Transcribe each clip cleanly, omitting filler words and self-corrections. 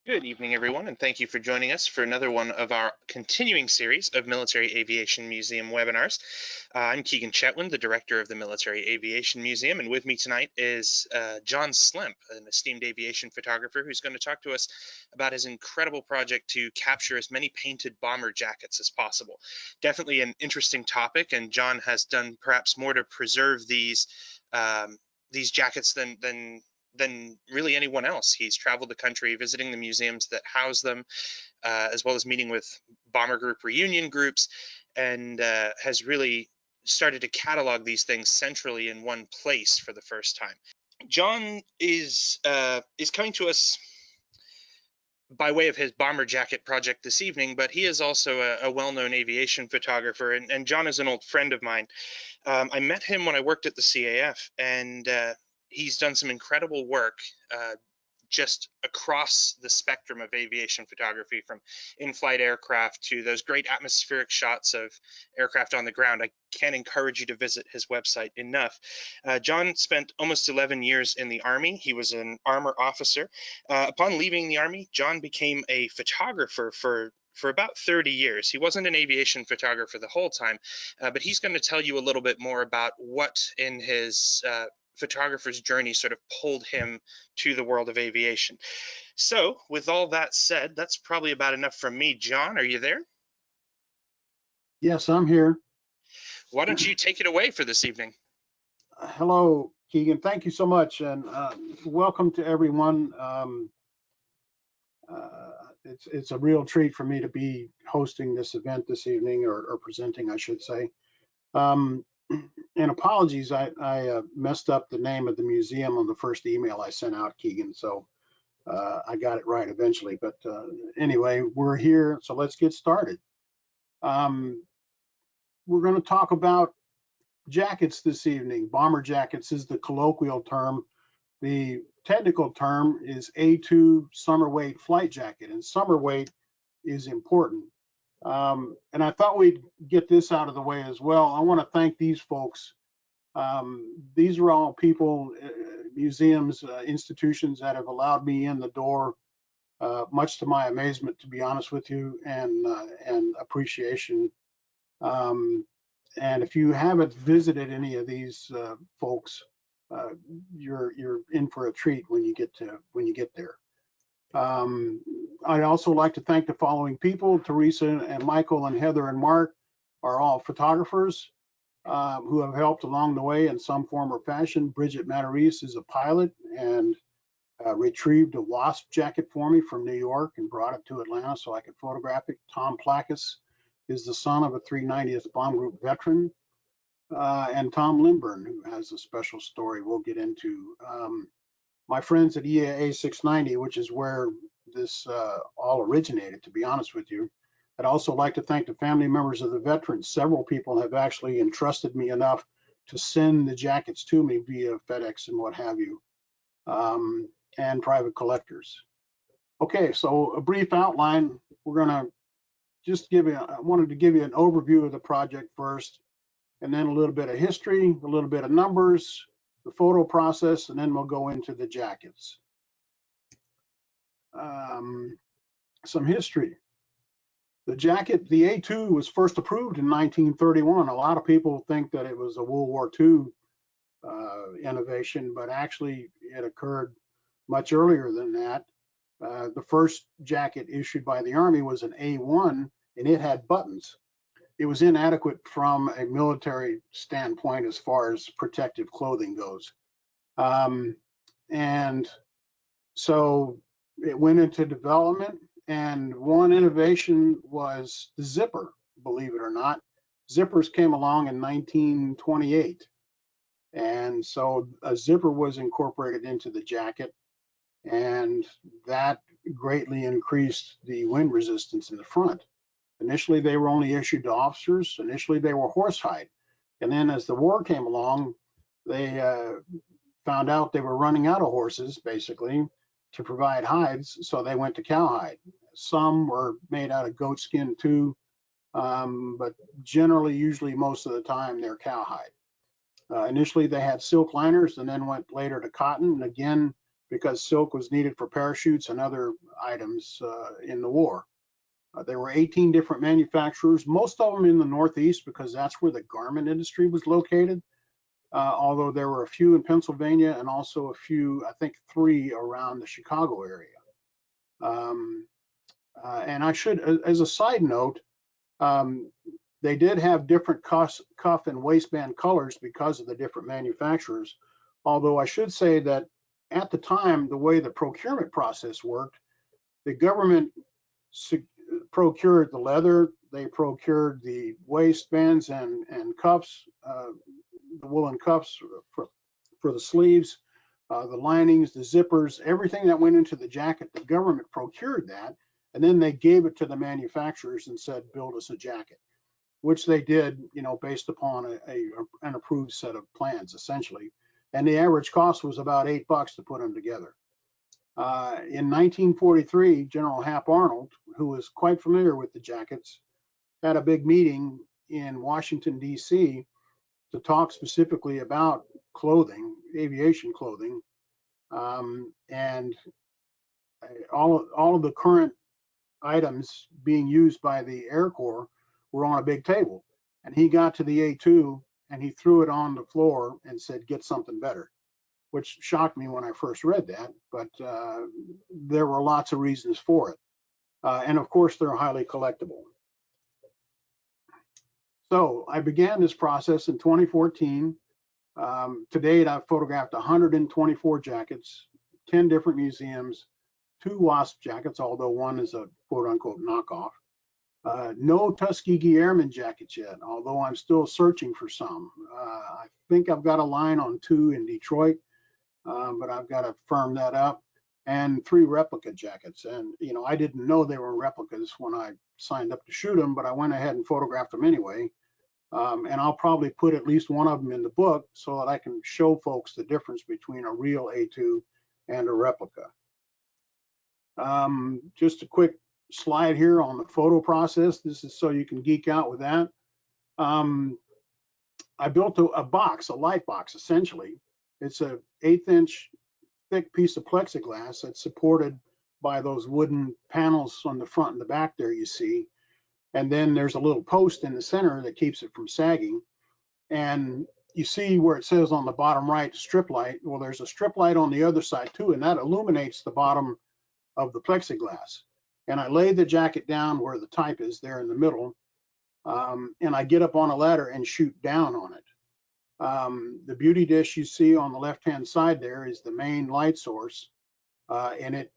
Good evening, everyone, and thank you for joining us for another one of our continuing series of Military Aviation Museum webinars. I'm Keegan Chetwynd, the director of the Military Aviation Museum, and with me tonight is John Slemp, an esteemed aviation photographer who's going to talk to us about his incredible project to capture as many painted bomber jackets as possible. Definitely an interesting topic, and John has done perhaps more to preserve these jackets than really anyone else. He's traveled the country visiting the museums that house them, as well as meeting with bomber group reunion groups, and has really started to catalog these things centrally in one place for the first time. John is coming to us by way of his bomber jacket project this evening, but he is also a well-known aviation photographer, and John is an old friend of mine. I met him when I worked at the CAF, and he's done some incredible work just across the spectrum of aviation photography, from in-flight aircraft to those great atmospheric shots of aircraft on the ground. I can't encourage you to visit his website enough. John spent almost 11 years in the Army. He was an armor officer. Upon leaving the Army, John became a photographer for about 30 years. He wasn't an aviation photographer the whole time, but he's going to tell you a little bit more about what in his photographer's journey sort of pulled him to the world of aviation. So with all that said, that's probably about enough from me. John, are you there? Yes, I'm here. Why don't you take it away for this evening? Hello, Keegan. Thank you so much, and welcome to everyone. It's a real treat for me to be hosting this event this evening, or presenting, I should say. And apologies, I messed up the name of the museum on the first email I sent out, Keegan. So I got it right eventually. But anyway, we're here, so let's get started. We're going to talk about jackets this evening. Bomber jackets is the colloquial term. The technical term is A2 summer weight flight jacket, and summer weight is important. And I thought we'd get this out of the way as well. I want to thank these folks. These are all people, museums, institutions that have allowed me in the door, much to my amazement, to be honest with you, and appreciation. And if you haven't visited any of these folks, you're in for a treat when you get there. I'd also like to thank the following people: Teresa and Michael and Heather and Mark are all photographers who have helped along the way in some form or fashion. Bridget Matarese is a pilot and retrieved a WASP jacket for me from New York and brought it to Atlanta so I could photograph it. Tom Plakis is the son of a 390th Bomb Group veteran, and Tom Lymbur, who has a special story we'll get into. My friends at EAA 690, which is where this all originated, to be honest with you. I'd also like to thank the family members of the veterans. Several people have actually entrusted me enough to send the jackets to me via FedEx and what have you, and private collectors. Okay, so a brief outline. We're going to just I wanted to give you an overview of the project first, and then a little bit of history, a little bit of numbers, the photo process, and then we'll go into the jackets. Some history. The jacket, the A2, was first approved in 1931. A lot of people think that it was a World War II innovation, but actually it occurred much earlier than that. The first jacket issued by the Army was an A1, and it had buttons. It was inadequate from a military standpoint as far as protective clothing goes. And so it went into development, and one innovation was the zipper, believe it or not. Zippers came along in 1928. And so a zipper was incorporated into the jacket, and that greatly increased the wind resistance in the front. Initially, they were only issued to officers. Initially, they were horsehide. And then as the war came along, they found out they were running out of horses, basically, to provide hides, so they went to cowhide. Some were made out of goat skin too, but generally, usually most of the time, they're cowhide. Initially, they had silk liners and then went later to cotton. And again, because silk was needed for parachutes and other items in the war. There were 18 different manufacturers, most of them in the Northeast because that's where the garment industry was located. Although there were a few in Pennsylvania and also a few, I think 3 around the Chicago area. And I should, as a side note, they did have different cuff and waistband colors because of the different manufacturers. Although I should say that at the time, the way the procurement process worked, the government procured the leather, they procured the waistbands and cuffs, the woolen cuffs for the sleeves, the linings, the zippers, everything that went into the jacket, the government procured that, and then they gave it to the manufacturers and said, build us a jacket, which they did, you know, based upon an approved set of plans, essentially. And the average cost was about $8 to put them together. In 1943, General Hap Arnold, who was quite familiar with the jackets, had a big meeting in Washington, D.C. to talk specifically about clothing, aviation clothing, and all of the current items being used by the Air Corps were on a big table. And he got to the A2 and he threw it on the floor and said, get something better, which shocked me when I first read that, but there were lots of reasons for it. And of course, they're highly collectible. So I began this process in 2014. To date, I've photographed 124 jackets, 10 different museums, 2 WASP jackets, although one is a quote unquote knockoff. No Tuskegee Airman jackets yet, although I'm still searching for some. I think I've got a line on 2 in Detroit, but I've got to firm that up, and 3 replica jackets. And, you know, I didn't know they were replicas when I signed up to shoot them, but I went ahead and photographed them anyway. And I'll probably put at least one of them in the book so that I can show folks the difference between a real A2 and a replica. Just a quick slide here on the photo process. This is so you can geek out with that. I built a box, a light box, essentially. It's a 1/8-inch thick piece of plexiglass that's supported by those wooden panels on the front and the back there you see. And then there's a little post in the center that keeps it from sagging. And you see where it says on the bottom right, strip light. Well, there's a strip light on the other side too, and that illuminates the bottom of the plexiglass. And I lay the jacket down where the type is there in the middle. And I get up on a ladder and shoot down on it. The beauty dish you see on the left-hand side there is the main light source, and it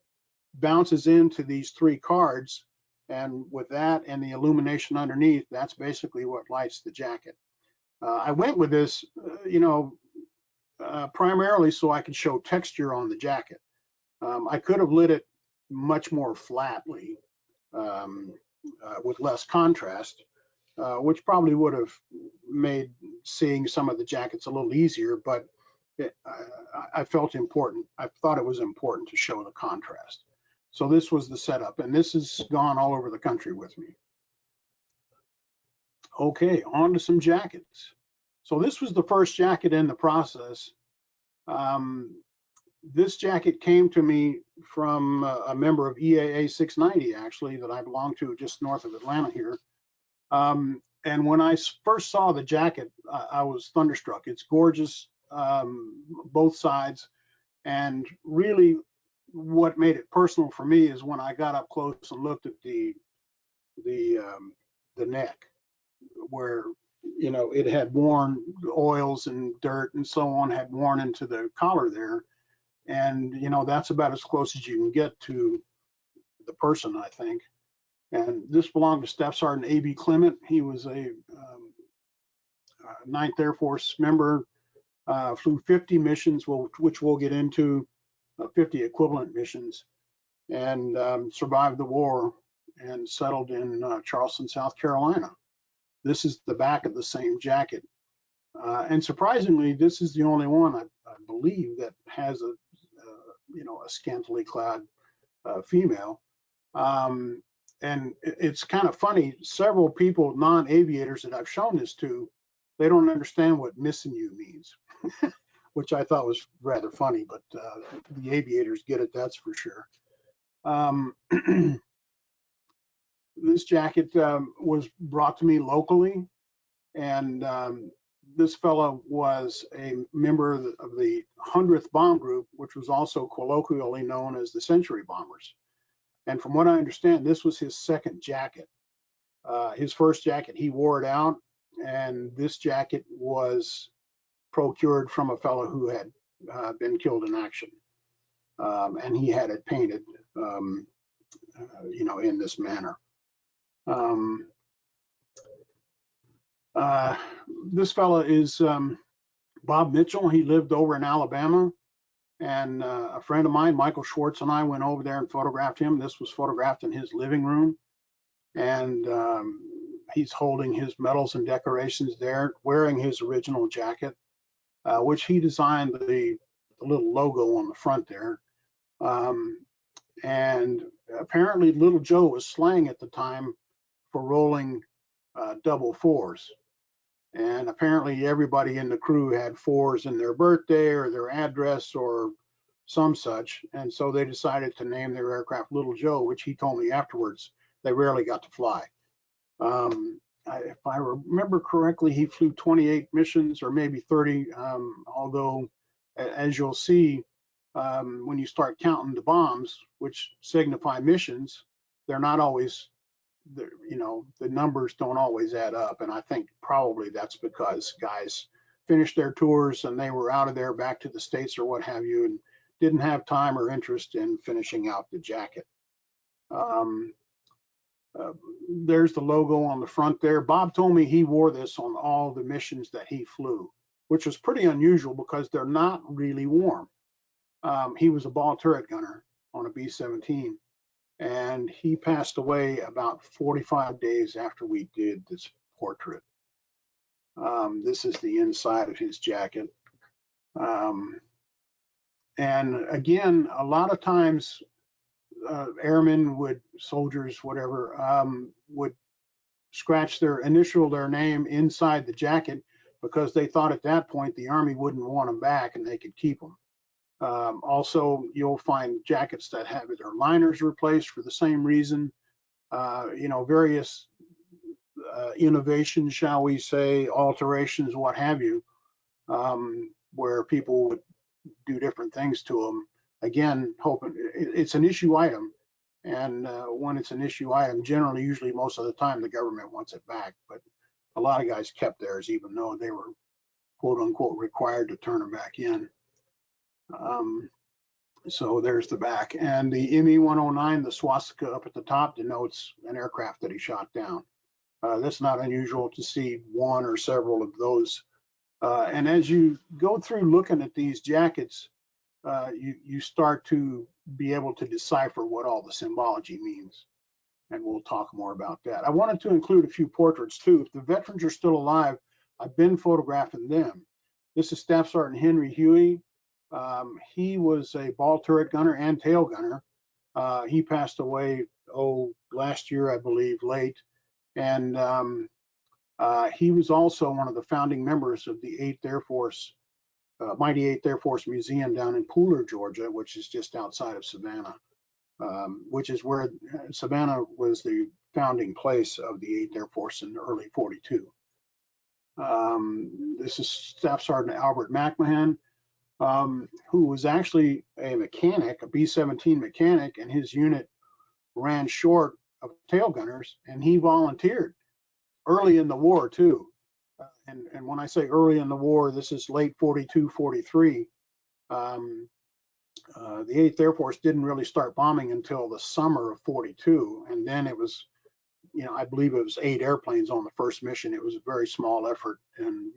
bounces into these 3 cards. And with that and the illumination underneath, that's basically what lights the jacket. I went with this, primarily so I could show texture on the jacket. I could have lit it much more flatly with less contrast, which probably would have made seeing some of the jackets a little easier, but I felt important. I thought it was important to show the contrast. So this was the setup, and this has gone all over the country with me. Okay, on to some jackets. So this was the first jacket in the process. This jacket came to me from a member of EAA 690, actually, that I belong to just north of Atlanta here. And when I first saw the jacket, I was thunderstruck. It's gorgeous, both sides, and really what made it personal for me is when I got up close and looked at the neck, where, you know, it had worn, oils and dirt and so on had worn into the collar there. And, you know, that's about as close as you can get to the person, I think. And this belonged to Staff Sergeant A.B. Clement. He was a 9th Air Force member, flew 50 missions, which we'll get into, 50 equivalent missions, and survived the war and settled in Charleston, South Carolina. This is the back of the same jacket. And surprisingly, this is the only one, I believe, that has a scantily clad female. And it's kind of funny, several people, non-aviators that I've shown this to, they don't understand what missing you means. which I thought was rather funny, but the aviators get it, that's for sure. This jacket was brought to me locally, and this fellow was a member of the 100th Bomb Group, which was also colloquially known as the Century Bombers. And from what I understand, this was his second jacket. His first jacket, he wore it out, and this jacket was procured from a fellow who had been killed in action. And he had it painted, in this manner. This fellow is Bob Mitchell. He lived over in Alabama, and a friend of mine, Michael Schwartz, and I went over there and photographed him. This was photographed in his living room, and he's holding his medals and decorations there, wearing his original jacket, which he designed the little logo on the front there. And apparently Little Joe was slang at the time for rolling double fours. And apparently everybody in the crew had fours in their birthday or their address or some such. And so they decided to name their aircraft Little Joe, which he told me afterwards they rarely got to fly. If I remember correctly, he flew 28 missions or maybe 30, although as you'll see, when you start counting the bombs, which signify missions, they're not always, the numbers don't always add up. And I think probably that's because guys finished their tours and they were out of there back to the States or what have you, and didn't have time or interest in finishing out the jacket. There's the logo on the front there. Bob told me he wore this on all the missions that he flew, which was pretty unusual because they're not really warm. He was a ball turret gunner on a B-17, and he passed away about 45 days after we did this portrait. This is the inside of his jacket. And again, a lot of times airmen would, soldiers, whatever, would scratch initial their name inside the jacket because they thought at that point the Army wouldn't want them back and they could keep them. Also, you'll find jackets that have their liners replaced for the same reason. Various innovations, shall we say, alterations, what have you, where people would do different things to them. Again, hoping it's an issue item, and when it's an issue item, generally, usually most of the time, the government wants it back. But a lot of guys kept theirs, even though they were quote unquote required to turn them back in. So there's the back, and the ME-109, the swastika up at the top, denotes an aircraft that he shot down. That's not unusual to see one or several of those. And as you go through looking at these jackets, you start to be able to decipher what all the symbology means. And we'll talk more about that. I wanted to include a few portraits too. If the veterans are still alive, I've been photographing them. This is Staff Sergeant Henry Hughey. He was a ball turret gunner and tail gunner. He passed away, last year, I believe, late. And he was also one of the founding members of the 8th Air Force, Mighty 8th Air Force Museum down in Pooler, Georgia, which is just outside of Savannah, which is where Savannah was the founding place of the 8th Air Force in early '42. This is Staff Sergeant Albert McMahan, who was actually a mechanic, a B-17 mechanic, and his unit ran short of tail gunners, and he volunteered early in the war too. And when I say early in the war, this is late '42, '43. The 8th Air Force didn't really start bombing until the summer of '42, and then it was, I believe it was 8 airplanes on the first mission. It was a very small effort, and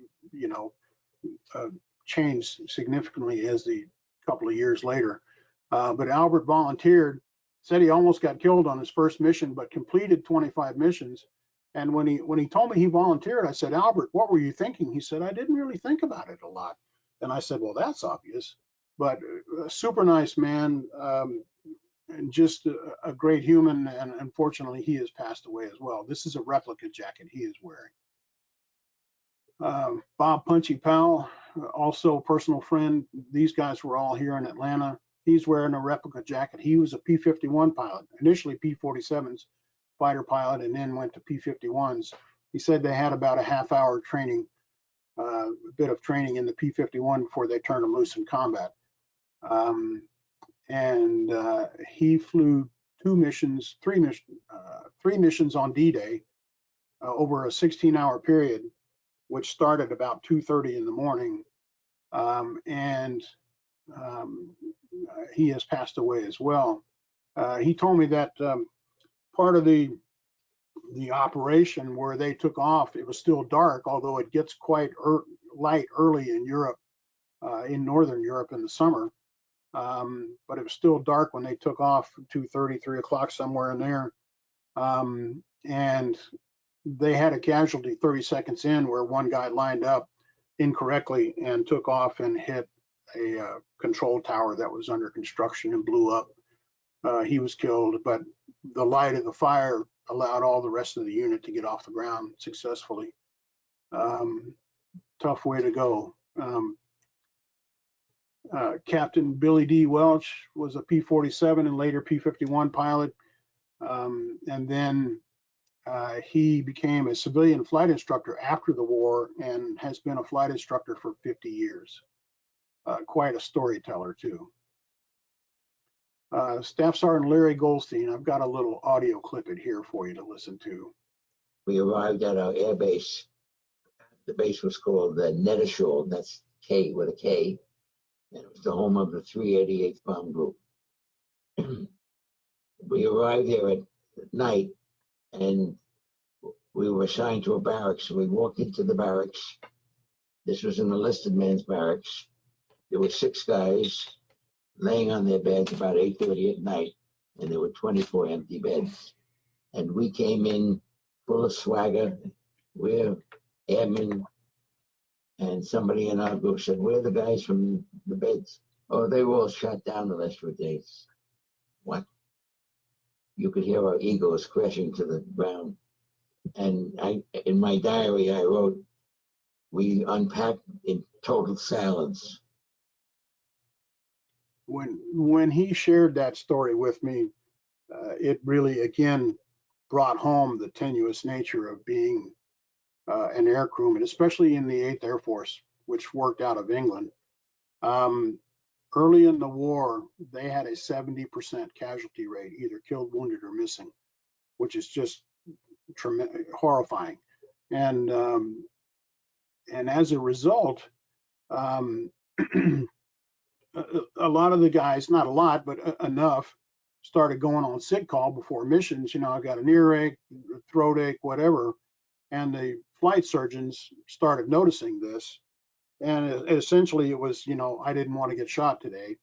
changed significantly as the couple of years later. But Albert volunteered, said he almost got killed on his first mission, but completed 25 missions. And when he told me he volunteered, I said, Albert, what were you thinking? He said, I didn't really think about it a lot. And I said, well, that's obvious. But a super nice man, and just a great human. And unfortunately, he has passed away as well. This is a replica jacket he is wearing. Bob Punchy Powell, also a personal friend. These guys were all here in Atlanta. He's wearing a replica jacket. He was a P-51 pilot, initially P-47s fighter pilot, and then went to P-51s. He said they had about a half-hour training, a bit of training in the P-51 before they turned him loose in combat. He flew three missions on D-Day over a 16-hour period, which started about 2:30 in the morning. He has passed away as well. He told me that part of the operation where they took off, it was still dark, although it gets quite light early in Europe, in Northern Europe in the summer. But it was still dark when they took off, 2:30, 3 o'clock, somewhere in there. And they had a casualty 30 seconds in where one guy lined up incorrectly and took off and hit a control tower that was under construction and blew up. He was killed, but the light of the fire allowed all the rest of the unit to get off the ground successfully. Tough way to go. Captain Billy D. Welch was a P-47 and later P-51 pilot. And then he became a civilian flight instructor after the war and has been a flight instructor for 50 years. Quite a storyteller too. Staff Sergeant Larry Goldstein, I've got a little audio clip in here for you to listen to. We arrived at our air base. The base was called Nedashore, that's K with a K, and it was the home of the 388th Bomb Group. We arrived there at night, and we were assigned to a barracks. We walked into the barracks. This was an enlisted man's barracks. There were 6 guys laying on their beds about 8:30 at night, and there were 24 empty beds. And we came in full of swagger. We're airmen. And somebody in our group said, "Where are the guys from the beds?" "Oh, they were all shot down the last 2 days." What? You could hear our egos crashing to the ground. And in my diary, I wrote, "We unpacked in total salads." When he shared that story with me, it really again brought home the tenuous nature of being an aircrewman, especially in the 8th Air Force, which worked out of England. Early in the war, they had a 70% casualty rate, either killed, wounded, or missing, which is just horrifying. And as a result, a lot of the guys, not a lot, but enough, started going on sick call before missions. You know, I got an earache, throat ache, whatever. And the flight surgeons started noticing this. And essentially it was, you know, I didn't want to get shot today.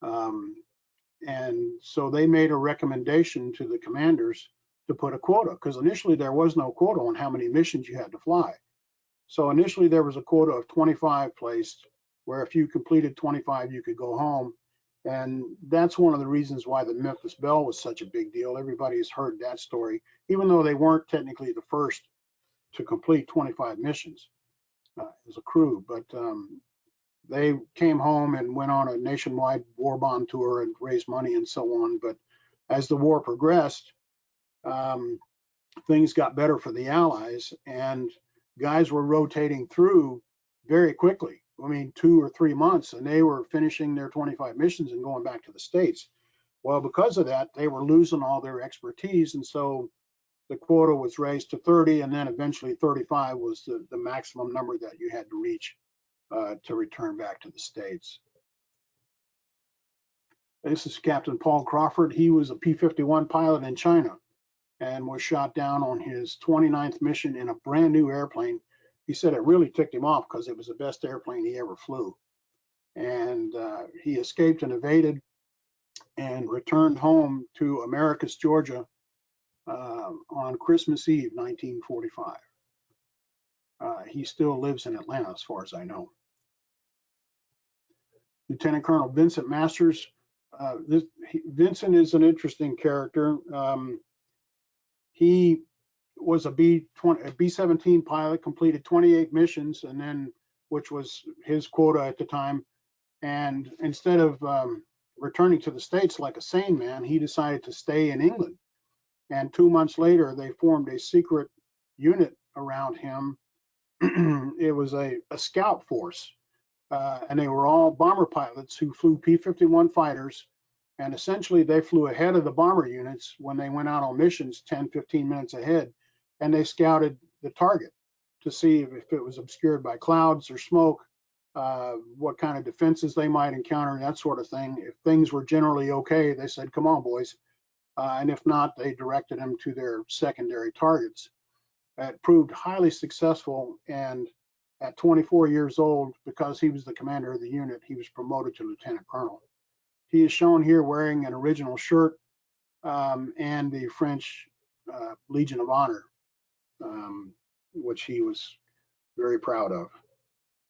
And so they made a recommendation to the commanders to put a quota, because initially there was no quota on how many missions you had to fly. So initially there was a quota of 25 placed, where if you completed 25, you could go home. And that's one of the reasons why the Memphis Belle was such a big deal. Everybody's heard that story, even though they weren't technically the first to complete 25 missions as a crew. But they came home and went on a nationwide war bond tour and raised money and so on. But as the war progressed, things got better for the Allies, and guys were rotating through very quickly. I mean, 2 or 3 months, and they were finishing their 25 missions and going back to the States. Well, because of that, they were losing all their expertise, and so the quota was raised to 30, and then eventually 35 was the maximum number that you had to reach to return back to the States. This is Captain Paul Crawford. He was a P-51 pilot in China and was shot down on his 29th mission in a brand new airplane. He said it really ticked him off because it was the best airplane he ever flew. And he escaped and evaded and returned home to Americus, Georgia on Christmas Eve, 1945. He still lives in Atlanta, as far as I know. Lieutenant Colonel Vincent Masters. Vincent is an interesting character. He was a B-17 pilot, completed 28 missions, and then, which was his quota at the time. And instead of returning to the States like a sane man, he decided to stay in England. And 2 months later, they formed a secret unit around him. It was a scout force, and they were all bomber pilots who flew P-51 fighters. And essentially, they flew ahead of the bomber units when they went out on missions 10, 15 minutes ahead, and they scouted the target to see if it was obscured by clouds or smoke, what kind of defenses they might encounter, that sort of thing. If things were generally okay, they said, come on, boys. And if not, they directed them to their secondary targets. It proved highly successful, and at 24 years old, because he was the commander of the unit, he was promoted to lieutenant colonel. He is shown here wearing an original shirt and the French Legion of Honor, which he was very proud of.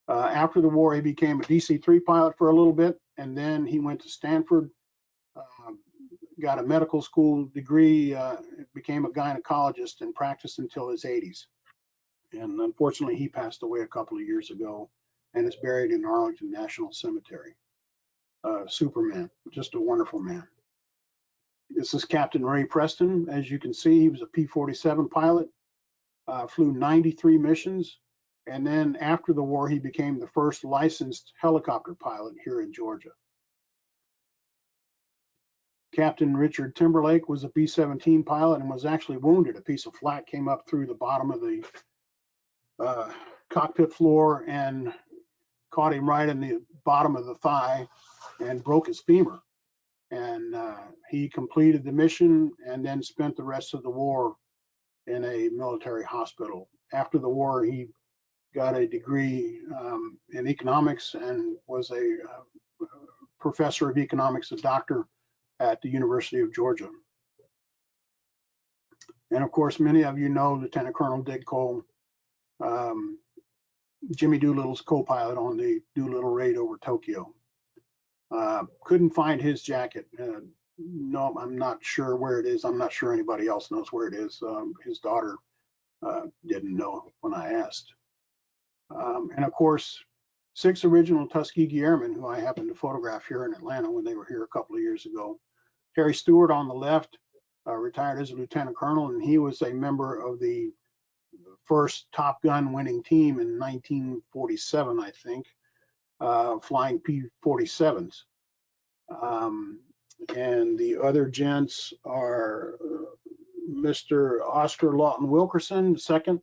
After the war, he became a DC-3 pilot for a little bit, and then he went to Stanford, got a medical school degree, became a gynecologist, and practiced until his 80s. And unfortunately, he passed away a couple of years ago and is buried in Arlington National Cemetery. Superman, just a wonderful man. This is Captain Rae Preston. As you can see, he was a P-47 pilot, flew 93 missions, and then after the war, he became the first licensed helicopter pilot here in Georgia. Captain Richard Timberlake was a B-17 pilot and was actually wounded. A piece of flak came up through the bottom of the cockpit floor and caught him right in the bottom of the thigh and broke his femur. And he completed the mission and then spent the rest of the war in a military hospital. After the war, he got a degree in economics and was a professor of economics, a doctor at the University of Georgia. And of course, many of you know Lieutenant Colonel Dick Cole, Jimmy Doolittle's co-pilot on the Doolittle raid over Tokyo. Couldn't find his jacket. No, I'm not sure where it is. I'm not sure anybody else knows where it is. His daughter didn't know when I asked. And of course, 6 original Tuskegee Airmen who I happened to photograph here in Atlanta when they were here a couple of years ago. Harry Stewart on the left, retired as a lieutenant colonel, and he was a member of the first Top Gun winning team in 1947, I think, flying P-47s. And the other gents are Mr. Oscar Lawton Wilkerson, second.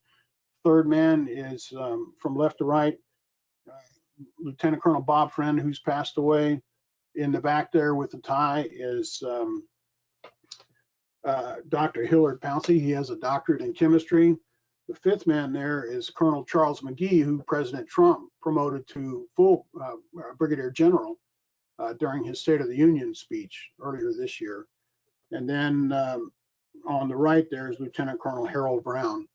Third man is from left to right, Lieutenant Colonel Bob Friend, who's passed away. In the back there with the tie is Dr. Hillard Pouncey. He has a doctorate in chemistry. The fifth man there is Colonel Charles McGee, who President Trump promoted to full brigadier general during his State of the Union speech earlier this year. And then on the right there is Lieutenant Colonel Harold Brown.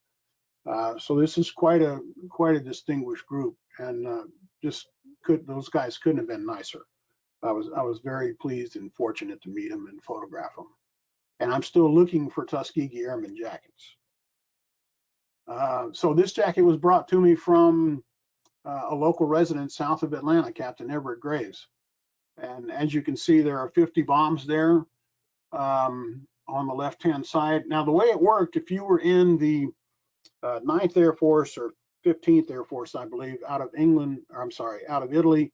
So this is quite a distinguished group, and those guys couldn't have been nicer. I was very pleased and fortunate to meet them and photograph them. And I'm still looking for Tuskegee Airmen jackets. So this jacket was brought to me from a local resident south of Atlanta, Captain Everett Graves. And as you can see, there are 50 bombs there on the left-hand side. Now, the way it worked, if you were in the 9th Air Force or 15th Air Force, I believe, out of Italy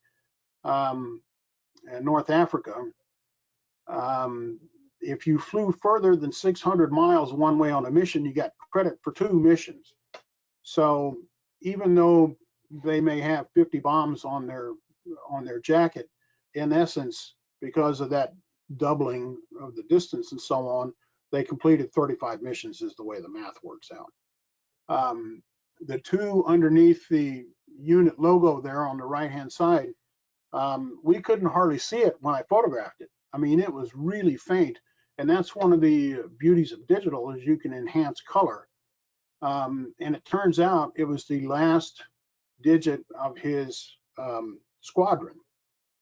and North Africa, if you flew further than 600 miles one way on a mission, you got credit for 2 missions. So even though they may have 50 bombs on their jacket, in essence, because of that doubling of the distance and so on, they completed 35 missions is the way the math works out. The 2 underneath the unit logo there on the right-hand side, we couldn't hardly see it when I photographed it. I mean, it was really faint. And that's one of the beauties of digital, is you can enhance color. And it turns out it was the last digit of his squadron.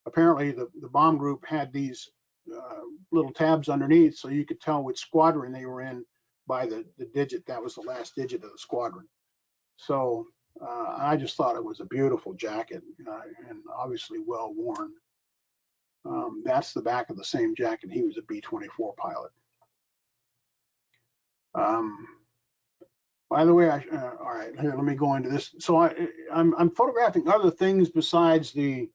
Apparently, the bomb group had these little tabs underneath, so you could tell which squadron they were in by the digit. That was the last digit of the squadron. So I just thought it was a beautiful jacket and obviously well worn. That's the back of the same jacket. He was a B-24 pilot. By the way, all right, here, let me go into this. So I'm photographing other things besides the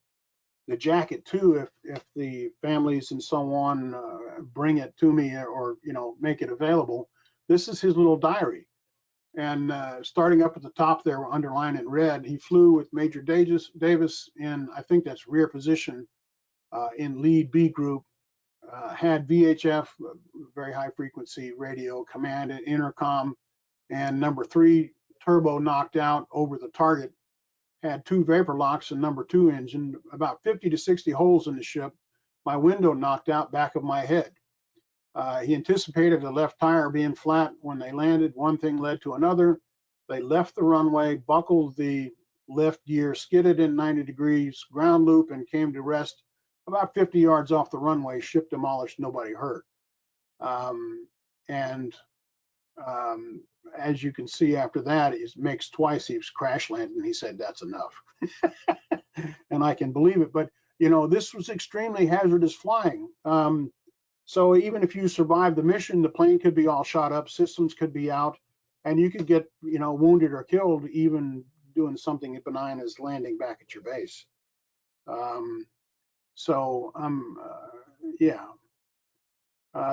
jacket too, if the families and so on bring it to me or, you know, make it available. This is his little diary. And starting up at the top there, underlined in red, he flew with Major Davis in, I think that's rear position in lead B group, had VHF, very high frequency radio command and intercom, and number 3 turbo knocked out over the target, had 2 vapor locks and number 2 engine, about 50 to 60 holes in the ship, my window knocked out back of my head. He anticipated the left tire being flat when they landed. One thing led to another. They left the runway, buckled the left gear, skidded in 90 degrees, ground loop, and came to rest about 50 yards off the runway. Ship demolished, nobody hurt. As you can see after that, it makes twice he was crash landed, and he said that's enough. And I can believe it. But, you know, this was extremely hazardous flying. So even if you survive the mission, the plane could be all shot up, systems could be out, and you could get, you know, wounded or killed even doing something benign as landing back at your base. Yeah.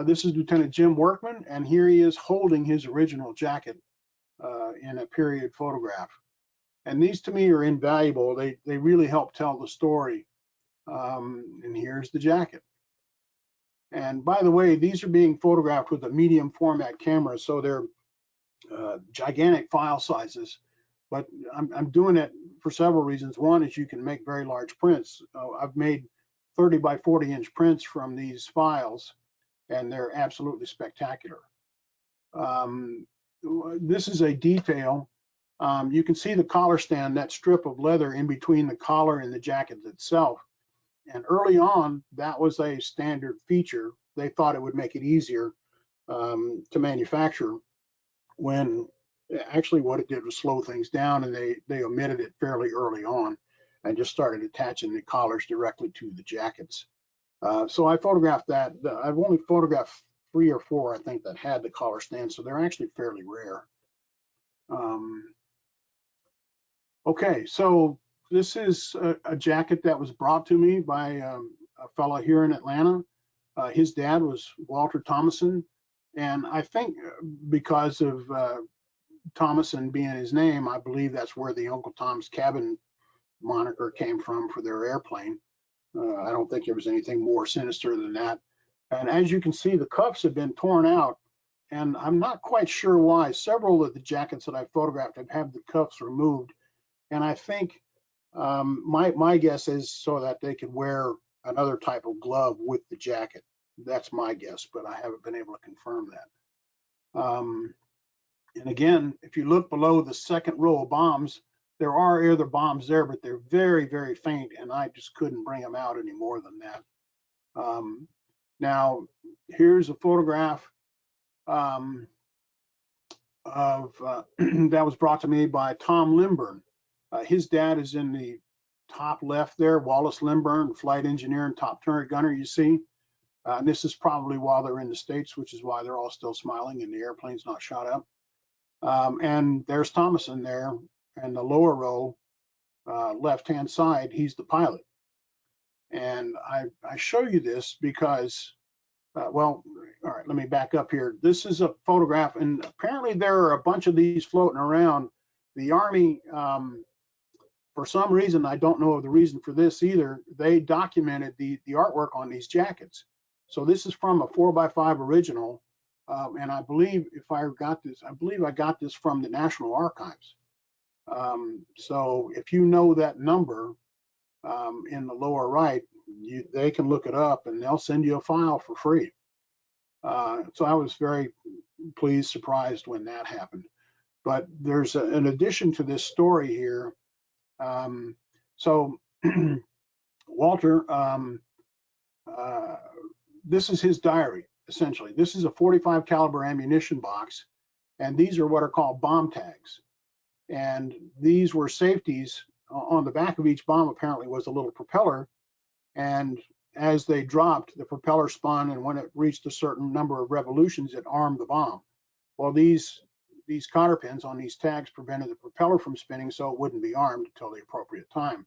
This is Lieutenant Jim Workman, and here he is holding his original jacket in a period photograph. And these to me are invaluable. They really help tell the story. And here's the jacket. And by the way, these are being photographed with a medium format camera, so they're gigantic file sizes. But I'm doing it for several reasons. One is you can make very large prints. I've made 30 by 40 inch prints from these files, and they're absolutely spectacular. This is a detail. You can see the collar stand, that strip of leather in between the collar and the jacket itself. And early on, that was a standard feature. They thought it would make it easier to manufacture, when actually what it did was slow things down, and they omitted it fairly early on and just started attaching the collars directly to the jackets. So I photographed that. I've only photographed 3 or 4, I think, that had the collar stand, so they're actually fairly rare. Okay, so this is a jacket that was brought to me by a fellow here in Atlanta. His dad was Walter Thomason, and I think because of Thomason being his name, I believe that's where the Uncle Tom's Cabin moniker came from for their airplane. I don't think there was anything more sinister than that. And as you can see, the cuffs have been torn out, and I'm not quite sure why. Several of the jackets that I photographed have had the cuffs removed, and I think my guess is so that they could wear another type of glove with the jacket. That's my guess, but I haven't been able to confirm that. And again, if you look below the second row of bombs, there are other bombs there, but they're very, very faint, and I just couldn't bring them out any more than that. Now, here's a photograph of that was brought to me by Tom Lymbur. His dad is in the top left there, Wallace Lymbur, flight engineer and top turret gunner, you see. And this is probably while they're in the States, which is why they're all still smiling and the airplane's not shot up. And there's Thomason there in the lower row, left-hand side, he's the pilot. And I show you this because, well, all right, let me back up here. This is a photograph, and apparently there are a bunch of these floating around. The Army, for some reason, I don't know the reason for this either, they documented the artwork on these jackets. So this is from a 4x5 original, and I believe if I got this, I believe I got this from the National Archives. So if you know that number in the lower right, they can look it up and they'll send you a file for free. So I was very pleased, surprised when that happened. But there's an addition to this story here. So Walter, this is his diary. essentially. This is a 45 caliber ammunition box, and these are what are called bomb tags. And these were safeties. On the back of each bomb apparently was a little propeller, and as they dropped, the propeller spun, and when it reached a certain number of revolutions, it armed the bomb. Well, these cotter pins on these tags prevented the propeller from spinning, so it wouldn't be armed until the appropriate time.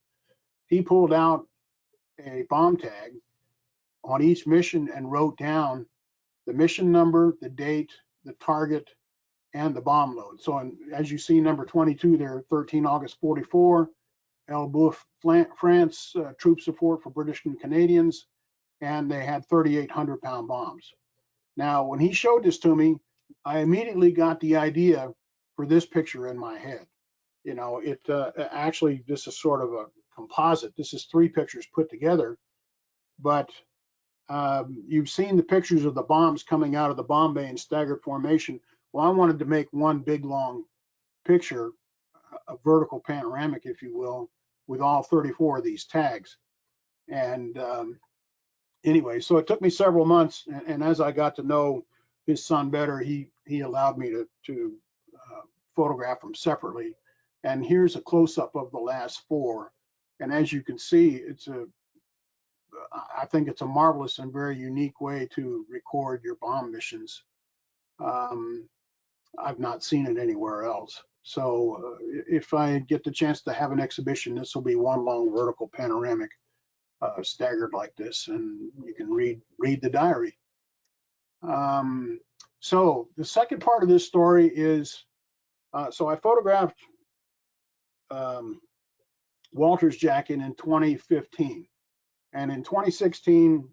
He pulled out a bomb tag on each mission and wrote down the mission number, the date, the target, and the bomb load. So as you see, number 22 there, 13 August 44, Elbeuf, France, troop support for British and Canadians, and they had 3,800 pound bombs. Now, when he showed this to me, I immediately got the idea for this picture in my head. You know, it actually, this is sort of a composite. This is 3 pictures put together, but you've seen the pictures of the bombs coming out of the bomb bay in staggered formation. Well, I wanted to make one big long picture, a vertical panoramic, if you will, with all 34 of these tags. And anyway, so it took me several months, and as I got to know his son better, he allowed me to photograph them separately. And here's a close-up of the last 4. And as you can see, I think it's a marvelous and very unique way to record your bomb missions. I've not seen it anywhere else. So if I get the chance to have an exhibition, this will be one long vertical panoramic, staggered like this, and you can read the diary. So the second part of this story is, so I photographed Walter's jacket in 2015. And in 2016,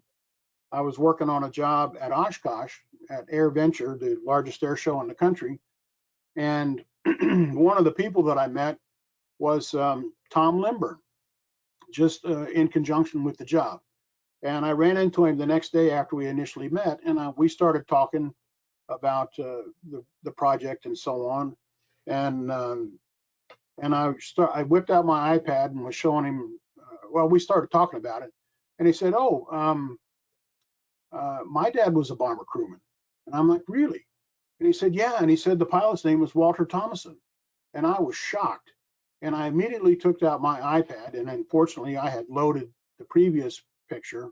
I was working on a job at Oshkosh at Air Venture, the largest air show in the country. And one of the people that I met was Tom Lymbur, just in conjunction with the job. And I ran into him the next day after we initially met, and we started talking about the project and so on. And I whipped out my iPad and was showing him. Well, we started talking about it, and he said, "Oh, my dad was a bomber crewman." And I'm like, "Really?" And he said, "Yeah." And he said the pilot's name was Walter Thomason. And I was shocked. And I immediately took out my iPad, and unfortunately I had loaded the previous picture,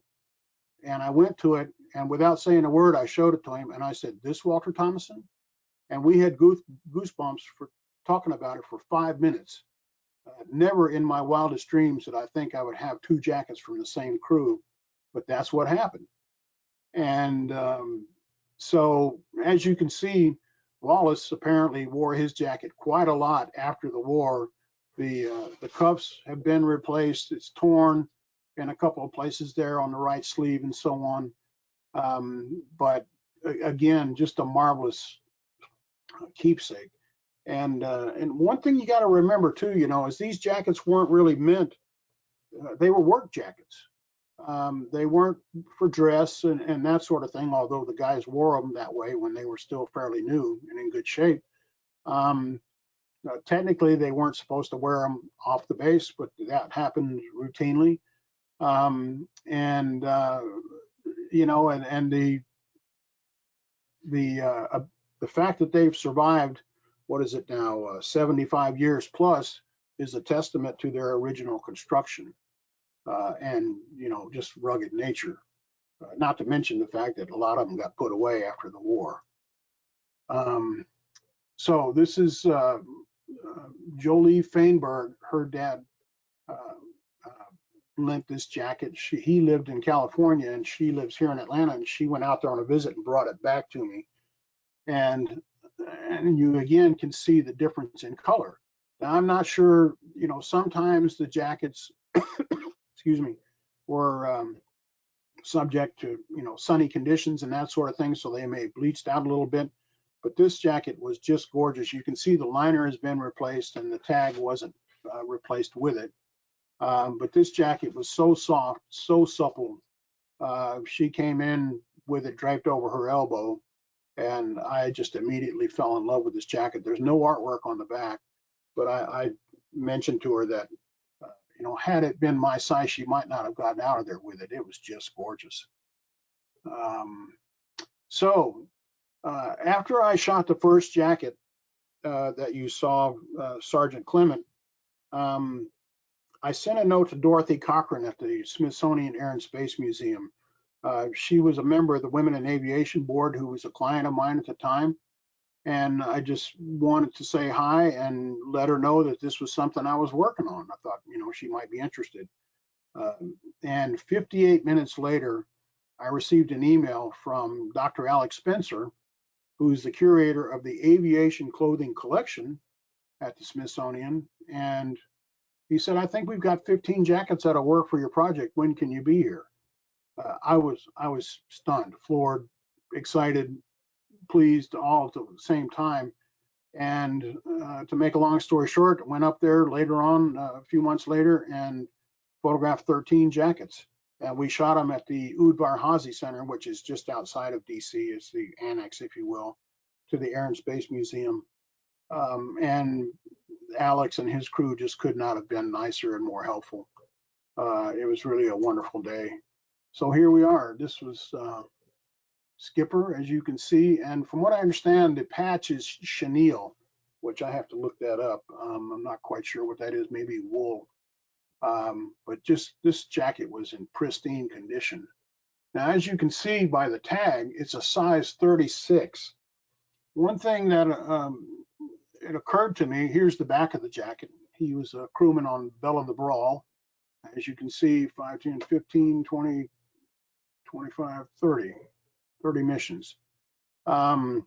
and I went to it, and without saying a word, I showed it to him, and I said, "This Walter Thomason?" And we had goosebumps for talking about it for 5 minutes. Never in my wildest dreams did I think I would have 2 jackets from the same crew, but that's what happened. And so as you can see, Wallace apparently wore his jacket quite a lot after the war. The cuffs have been replaced. It's torn in a couple of places there on the right sleeve and so on. But again, just a marvelous keepsake. And one thing you got to remember too, you know, is these jackets weren't really meant. They were work jackets. They weren't for dress and that sort of thing, although the guys wore them that way when they were still fairly new and in good shape. Technically, they weren't supposed to wear them off the base, but that happened routinely. You know, and the fact that they've survived, what is it now, 75 years plus, is a testament to their original construction. And, you know, just rugged nature, not to mention the fact that a lot of them got put away after the war. So this is Jolie Feinberg. Her dad lent this jacket. He lived in California and she lives here in Atlanta, and she went out there on a visit and brought it back to me. And you again can see the difference in color. Now, I'm not sure, you know, sometimes the jackets excuse me, were subject to, you know, sunny conditions and that sort of thing, so they may have bleached out a little bit. But this jacket was just gorgeous. You can see the liner has been replaced and the tag wasn't replaced with it. But this jacket was so soft, so supple. She came in with it draped over her elbow, and I just immediately fell in love with this jacket. There's no artwork on the back, but I mentioned to her that you know, had it been my size, she might not have gotten out of there with it. It was just gorgeous. So after I shot the first jacket that you saw, Sergeant Clement, I sent a note to Dorothy Cochran at the Smithsonian Air and Space Museum. She was a member of the Women in Aviation Board who was a client of mine at the time. And I just wanted to say hi and let her know that this was something I was working on. I thought, she might be interested. And 58 minutes later, I received an email from Dr. Alex Spencer, who's the curator of the aviation clothing collection at the Smithsonian. And he said, I think we've got 15 jackets that'll work for your project. When can you be here? I was stunned, floored, excited, pleased, all at the same time. And to make a long story short, went up there later on, a few months later, and photographed 13 jackets. And we shot them at the Udvar Hazy Center, which is just outside of DC. It's the annex, if you will, to the Air and Space Museum. And Alex and his crew just could not have been nicer and more helpful. It was really a wonderful day. So here we are. This was Skipper, as you can see. And from what I understand, the patch is chenille, which I have to look that up. I'm not quite sure what that is, maybe wool. But just this jacket was in pristine condition. Now, as you can see by the tag, it's a size 36. One thing that it occurred to me, here's the back of the jacket. He was a crewman on Belle of the Brawl. As you can see, 5, 10, 15, 20, 25, 30 missions. A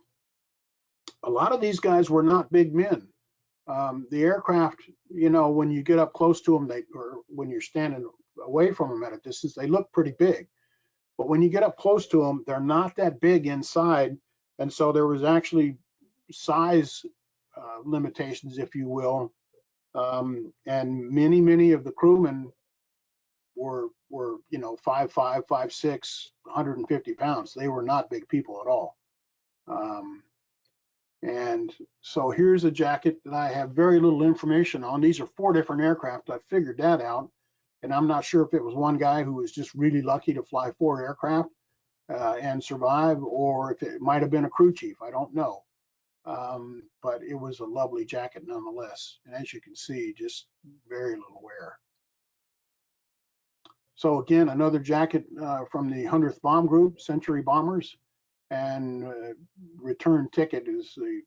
lot of these guys were not big men. The aircraft, when you get up close to them, or when you're standing away from them at a distance, they look pretty big. But when you get up close to them, they're not that big inside. And so there was actually size limitations, if you will. And many of the crewmen were 5'5", 5'6", 150 pounds. They were not big people at all. And so here's a jacket that I have very little information on. These are 4 different aircraft. I figured that out. And I'm not sure if it was one guy who was just really lucky to fly 4 aircraft and survive, or if it might have been a crew chief. I don't know. But it was a lovely jacket nonetheless. And as you can see, just very little wear. So again, another jacket from the 100th Bomb Group, Century Bombers. And return ticket is the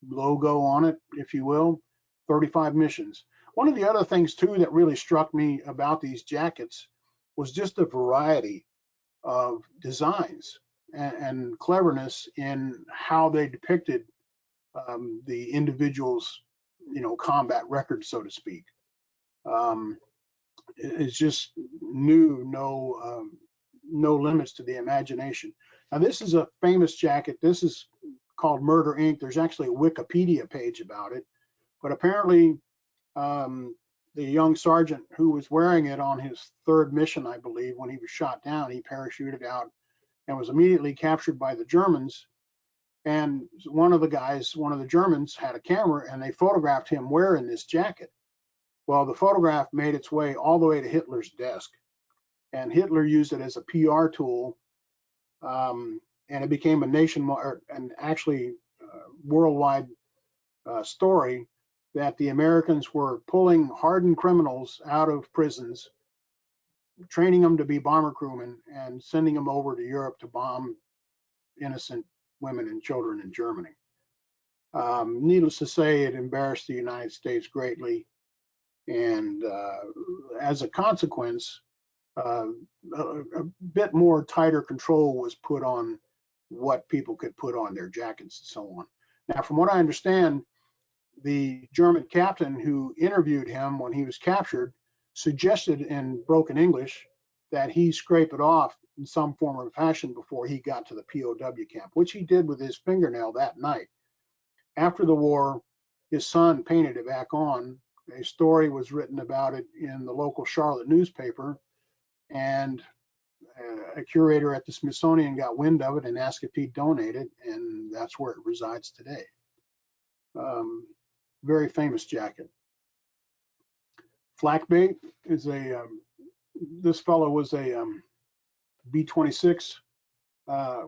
logo on it, if you will, 35 missions. One of the other things too that really struck me about these jackets was just the variety of designs and cleverness in how they depicted the individual's, combat record, so to speak. It's just no limits to the imagination. Now, this is a famous jacket. This is called Murder Inc. There's actually a Wikipedia page about it, but apparently the young sergeant who was wearing it on his 3rd mission, I believe, when he was shot down, he parachuted out and was immediately captured by the Germans. And one of the Germans had a camera, and they photographed him wearing this jacket. Well, the photograph made its way all the way to Hitler's desk, and Hitler used it as a PR tool. And it became a nationwide and actually worldwide story that the Americans were pulling hardened criminals out of prisons, training them to be bomber crewmen, and sending them over to Europe to bomb innocent women and children in Germany. Needless to say, it embarrassed the United States greatly. And as a consequence, a bit more tighter control was put on what people could put on their jackets and so on. Now, from what I understand, the German captain who interviewed him when he was captured suggested in broken English that he scrape it off in some form or fashion before he got to the POW camp, which he did with his fingernail that night. After the war, his son painted it back on. A story was written about it in the local Charlotte newspaper, and a curator at the Smithsonian got wind of it and asked if he'd donate it, and that's where it resides today. Very famous jacket. Flakbait is this fellow was a B-26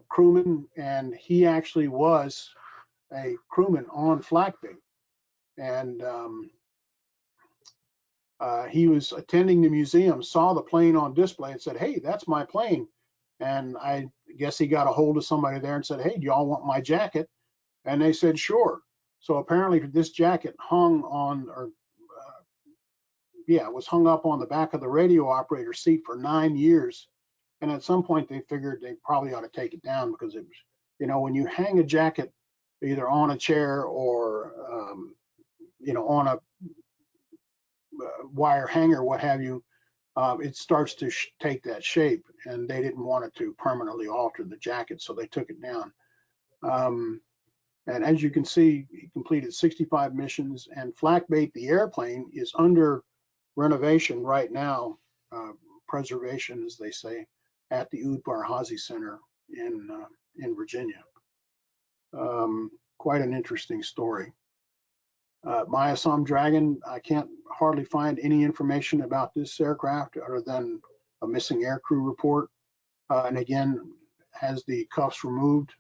crewman, and he actually was a crewman on Flakbait. And he was attending the museum, saw the plane on display and said, "Hey, that's my plane." And I guess he got a hold of somebody there and said, "Hey, do y'all want my jacket?" And they said, "Sure." So apparently this jacket hung on, or it was hung up on the back of the radio operator seat for 9 years. And at some point they figured they probably ought to take it down, because it was, when you hang a jacket either on a chair or, on a wire hanger, what have you, it starts to take that shape, and they didn't want it to permanently alter the jacket, so they took it down. And as you can see, he completed 65 missions, and Flakbait, the airplane, is under renovation right now, preservation, as they say, at the Udvar Hazy Center in Virginia. Quite an interesting story. My Assam Dragon, I can't hardly find any information about this aircraft other than a missing aircrew report. And again, has the cuffs removed.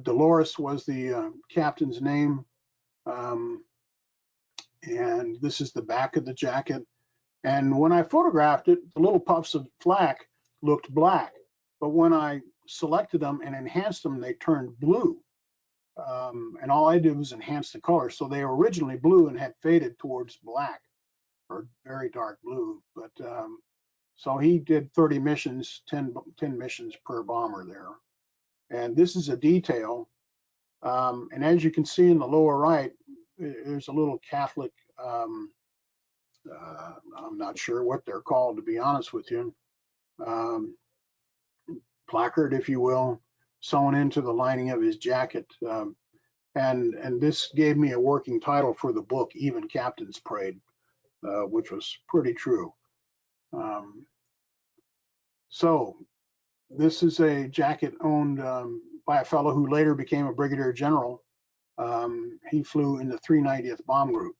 Dolores was the captain's name. And this is the back of the jacket. And when I photographed it, the little puffs of flak looked black. But when I selected them and enhanced them, they turned blue. And all I did was enhance the color. So they were originally blue and had faded towards black, or very dark blue. But so he did 30 missions, 10 missions per bomber there. And this is a detail. And as you can see in the lower right, there's a little Catholic, I'm not sure what they're called, to be honest with you, placard, if you will, sewn into the lining of his jacket. And this gave me a working title for the book, Even Captains Prayed, which was pretty true. So this is a jacket owned by a fellow who later became a brigadier general. He flew in the 390th Bomb Group,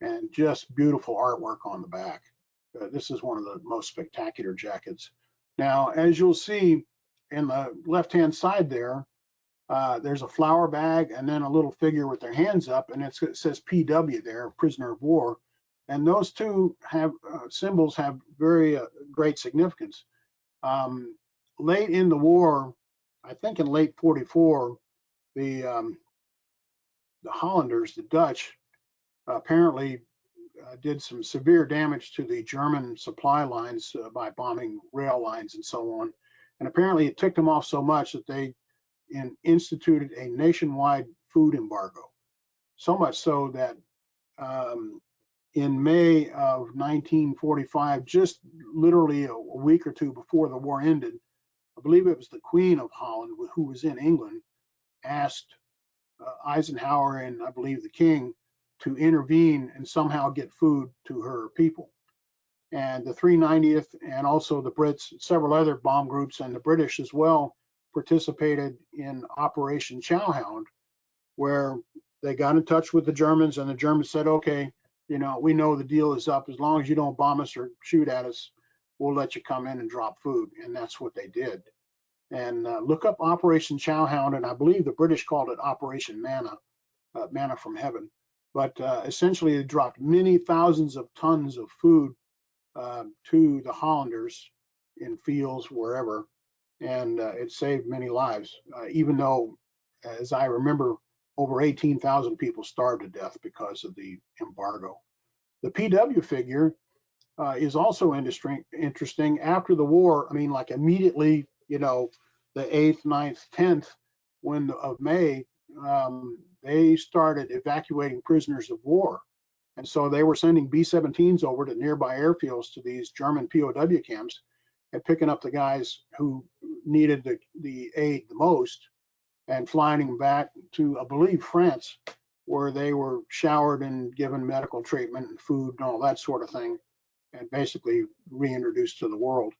and just beautiful artwork on the back. This is one of the most spectacular jackets. Now, as you'll see in the left-hand side there, there's a flower bag and then a little figure with their hands up, and it says PW there, prisoner of war. And those two have symbols have very great significance. Late in the war, I think in late '44, the Hollanders, the Dutch, apparently did some severe damage to the German supply lines by bombing rail lines and so on. And apparently it ticked them off so much that they instituted a nationwide food embargo. So much so that in May of 1945, just literally a week or two before the war ended, I believe it was the Queen of Holland, who was in England, asked Eisenhower and I believe the King to intervene and somehow get food to her people. And the 390th and also the Brits, several other bomb groups, and the British as well, participated in Operation Chowhound, where they got in touch with the Germans, and the Germans said, "Okay, we know the deal is up. As long as you don't bomb us or shoot at us, we'll let you come in and drop food." And that's what they did. And look up Operation Chowhound, and I believe the British called it Operation Manna, manna from heaven. But essentially, they dropped many thousands of tons of food to the Hollanders in fields, wherever, and it saved many lives, even though, as I remember, over 18,000 people starved to death because of the embargo. The PW figure is also interesting. After the war, I mean, like immediately, the 8th, 9th, 10th of May, they started evacuating prisoners of war. And so they were sending B-17s over to nearby airfields to these German POW camps and picking up the guys who needed the aid the most and flying them back to, I believe, France, where they were showered and given medical treatment and food and all that sort of thing, and basically reintroduced to the world.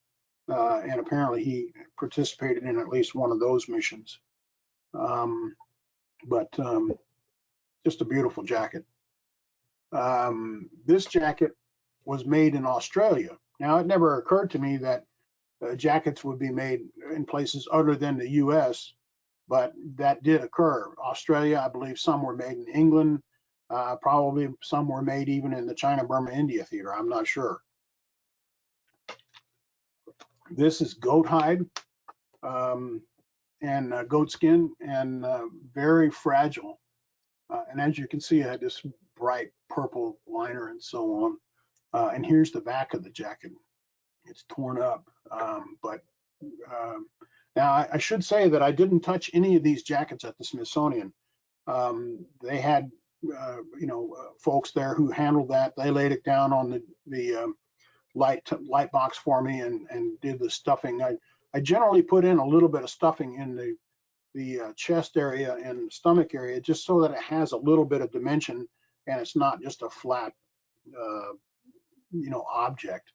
And apparently he participated in at least one of those missions. But just a beautiful jacket. This jacket was made in Australia, Now, it never occurred to me that jackets would be made in places other than the US, but that did occur. Australia, I believe some were made in England. Probably some were made even in the China, Burma, India theater. I'm not sure. This is goat hide and goat skin, and very fragile. And as you can see, it had this bright purple liner and so on. And here's the back of the jacket. It's torn up, but now I should say that I didn't touch any of these jackets at the Smithsonian. They had, folks there who handled that. They laid it down on the light box for me and did the stuffing. I generally put in a little bit of stuffing in the chest area and stomach area, just so that it has a little bit of dimension and it's not just a flat, object.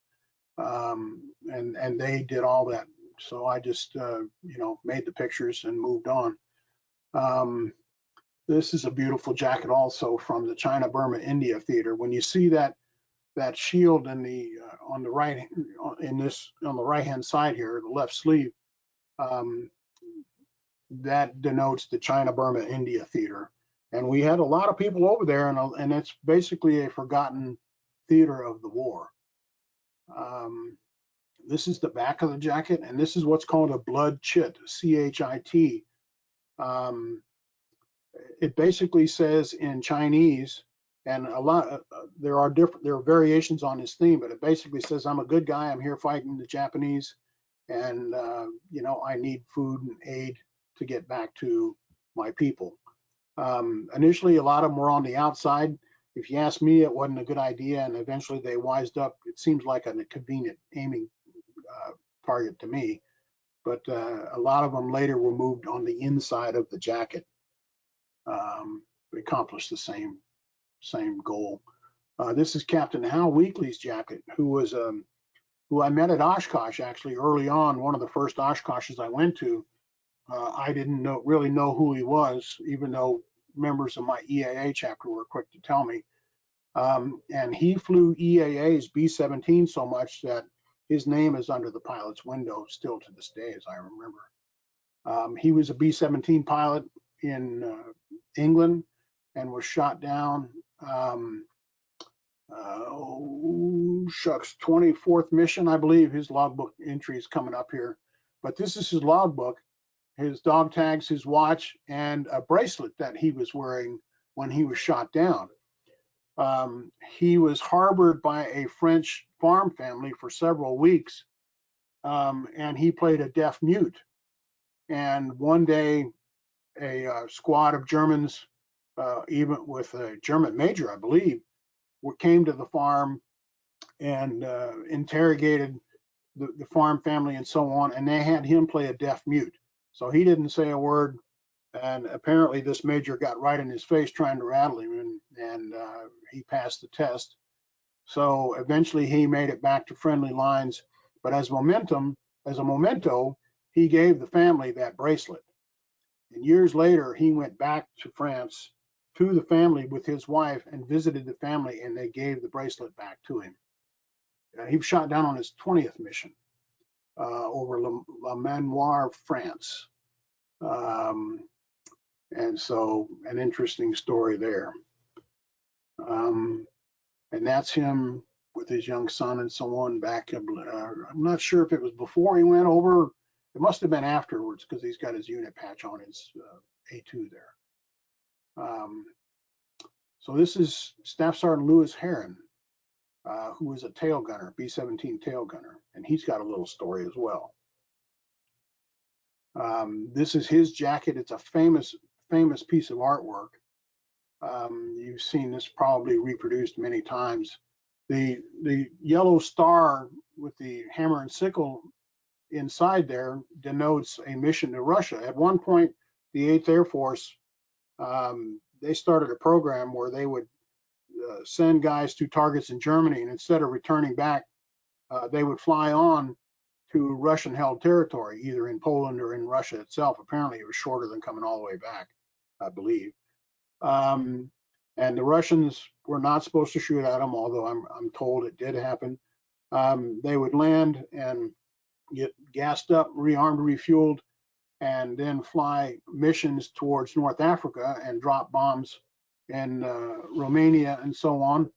And they did all that. So I just, made the pictures and moved on. This is a beautiful jacket also from the China, Burma, India theater. When you see that shield in the on the right on the right hand side here, the left sleeve, that denotes the China, Burma, India theater. And we had a lot of people over there, and it's basically a forgotten theater of the war. This is the back of the jacket, and this is what's called a blood chit, C-H-I-T. It basically says in Chinese, and there are variations on this theme, but it basically says, I'm a good guy, I'm here fighting the Japanese, and I need food and aid to get back to my people. Initially, a lot of them were on the outside. If you ask me, it wasn't a good idea, and eventually they wised up. It seems like a convenient aiming target to me, but a lot of them later were moved on the inside of the jacket. Accomplished the same goal. This is Captain Hal Weekley's jacket, who I met at Oshkosh actually early on. One of the first Oshkoshes I went to. I didn't really know who he was, even though members of my EAA chapter were quick to tell me. And he flew EAA's B-17 so much that his name is under the pilot's window still to this day, as I remember. He was a B-17 pilot in England and was shot down, 24th mission, I believe. His logbook entry is coming up here. But this is his logbook, his dog tags, his watch, and a bracelet that he was wearing when he was shot down. He was harbored by a French farm family for several weeks, and he played a deaf mute. And one day, a squad of Germans, even with a German major, I believe, came to the farm and interrogated the farm family and so on, and they had him play a deaf mute. So he didn't say a word, and apparently this major got right in his face trying to rattle him, and he passed the test. So eventually he made it back to friendly lines, but as a memento, he gave the family that bracelet. And years later, he went back to France to the family with his wife and visited the family, and they gave the bracelet back to him. He was shot down on his 20th mission over La Manoir, France. And so an interesting story there. And that's him with his young son and so on back. I'm not sure if it was before he went over. It must have been afterwards, because he's got his unit patch on his A2 there. So this is Staff Sergeant Lewis Heron, who was a tail gunner, B-17 tail gunner, and he's got a little story as well. This is his jacket. It's a famous piece of artwork. You've seen this probably reproduced many times. The yellow star with the hammer and sickle inside there denotes a mission to Russia. At one point, the 8th Air Force, they started a program where they would send guys to targets in Germany, and instead of returning back, they would fly on to Russian-held territory, either in Poland or in Russia itself. Apparently, it was shorter than coming all the way back, I believe. And the Russians were not supposed to shoot at them, although I'm told it did happen. They would land and get gassed up, rearmed, refueled, and then fly missions towards North Africa and drop bombs in Romania and so on.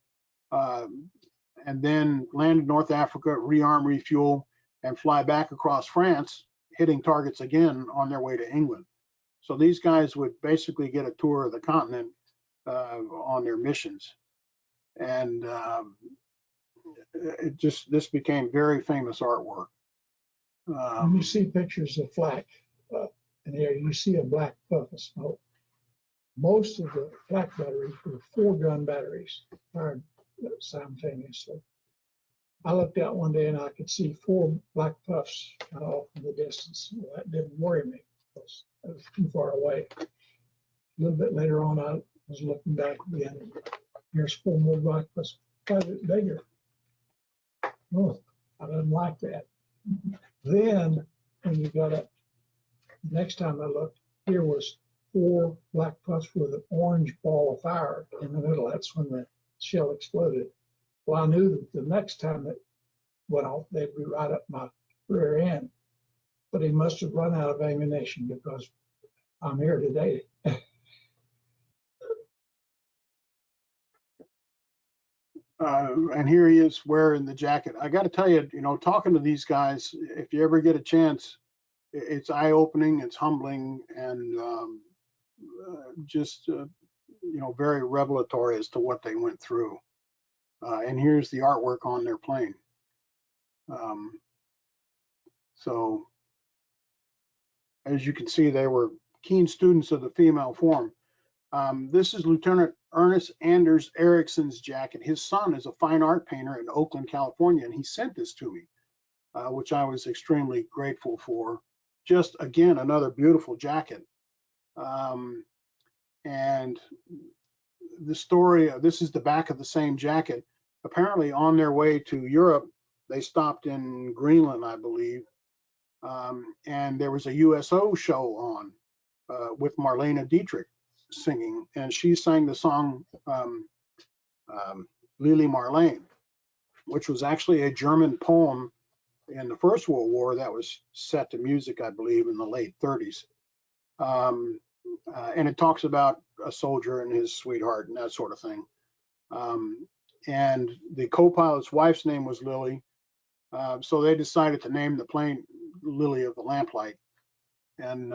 And then land in North Africa, rearm, refuel, and fly back across France, hitting targets again on their way to England. So these guys would basically get a tour of the continent on their missions. And this became very famous artwork. When you see pictures of flak, and there you see a black puff of smoke. Most of the flak batteries were 4-gun batteries fired simultaneously. I looked out one day and I could see 4 black puffs kind of off in the distance. Well, that didn't worry me because I was too far away. A little bit later on, I was looking back again. And there's 4 more black puffs, quite a bit bigger. Oh, I didn't like that. Then when you got up, next time I looked, here was 4 black puffs with an orange ball of fire in the middle. That's when the shell exploded. Well, I knew that the next time it went off, they'd be right up my rear end. But he must have run out of ammunition because I'm here today. And here he is wearing the jacket. I got to tell you, talking to these guys, if you ever get a chance, it's eye-opening, it's humbling, and just very revelatory as to what they went through. And here's the artwork on their plane. So as you can see, they were keen students of the female form. This is Lieutenant Ernest Anders Ericsson's jacket. His son is a fine art painter in Oakland, California, and he sent this to me, which I was extremely grateful for. Just again, another beautiful jacket. And the story, this is the back of the same jacket. Apparently on their way to Europe, they stopped in Greenland, I believe. And there was a USO show on with Marlene Dietrich singing, and she sang the song Lili Marlene, which was actually a German poem in the First World War that was set to music, I believe, in the late 30s. And it talks about a soldier and his sweetheart and that sort of thing. And the co-pilot's wife's name was Lily, so they decided to name the plane Lily of the Lamplight. And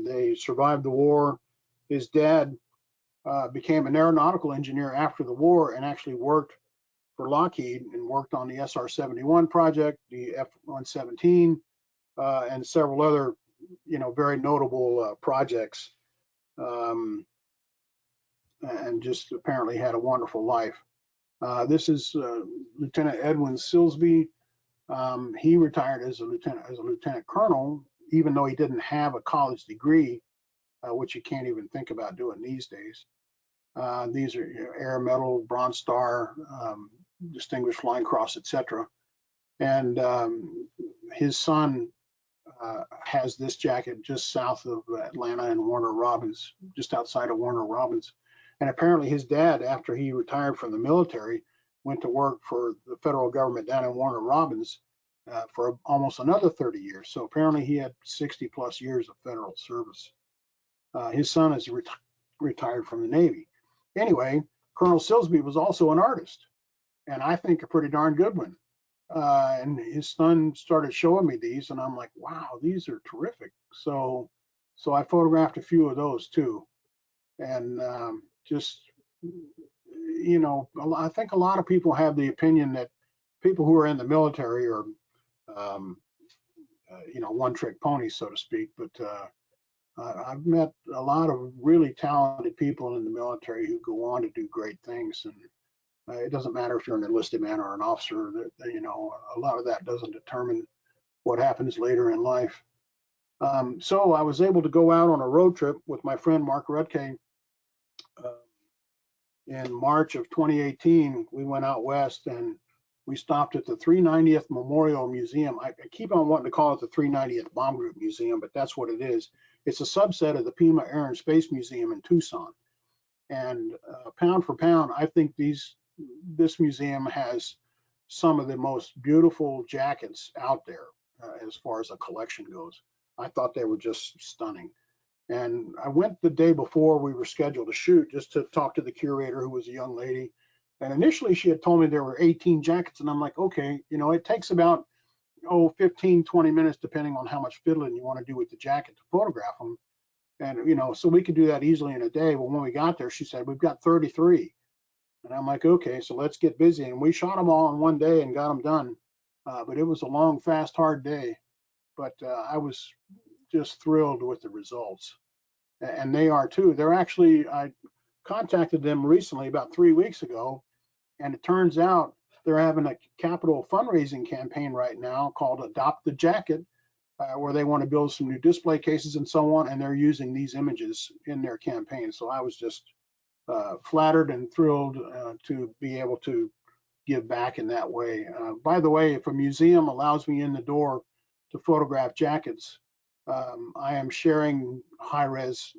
they survived the war. His dad became an aeronautical engineer after the war and actually worked for Lockheed and worked on the SR-71 project, the F-117, and several other, very notable projects. And just apparently had a wonderful life. This is Lieutenant Edwin Silsby. He retired as a lieutenant colonel, even though he didn't have a college degree, which you can't even think about doing these days. These are Air Medal, Bronze Star, Distinguished Flying Cross, etc. And his son has this jacket just south of Atlanta in Warner Robins, just outside of Warner Robins. And apparently his dad, after he retired from the military, went to work for the federal government down in Warner Robins for almost another 30 years. So apparently he had 60 plus years of federal service. His son is retired from the Navy. Anyway, Colonel Silsby was also an artist, and I think a pretty darn good one. And his son started showing me these, and I'm like, wow, these are terrific. So I photographed a few of those too. And just, I think a lot of people have the opinion that people who are in the military are, one-trick ponies, so to speak. But I've met a lot of really talented people in the military who go on to do great things. And it doesn't matter if you're an enlisted man or an officer, a lot of that doesn't determine what happens later in life. So I was able to go out on a road trip with my friend Mark Rutke. In March of 2018, we went out west and we stopped at the 390th Memorial Museum. I keep on wanting to call it the 390th Bomb Group Museum, but that's what it is. It's a subset of the Pima Air and Space Museum in Tucson. And pound for pound, I think these this museum has some of the most beautiful jackets out there as far as a collection goes. I thought they were just stunning. And I went the day before we were scheduled to shoot just to talk to the curator, who was a young lady. And initially she had told me there were 18 jackets. And I'm like, okay, you know, it takes about, 15, 20 minutes, depending on how much fiddling you want to do with the jacket to photograph them. And, you know, so we could do that easily in a day. But when we got there, she said, we've got 33. And I'm like, okay, so let's get busy. And we shot them all in one day and got them done. But it was a long, fast, hard day. But I was just thrilled with the results. And they are too. They're actually, I contacted them recently about 3 weeks ago, and it turns out they're having a capital fundraising campaign right now called Adopt the Jacket, where they want to build some new display cases and so on, and they're using these images in their campaign. So I was just flattered and thrilled to be able to give back in that way. By the way, if a museum allows me in the door to photograph jackets, I am sharing high-res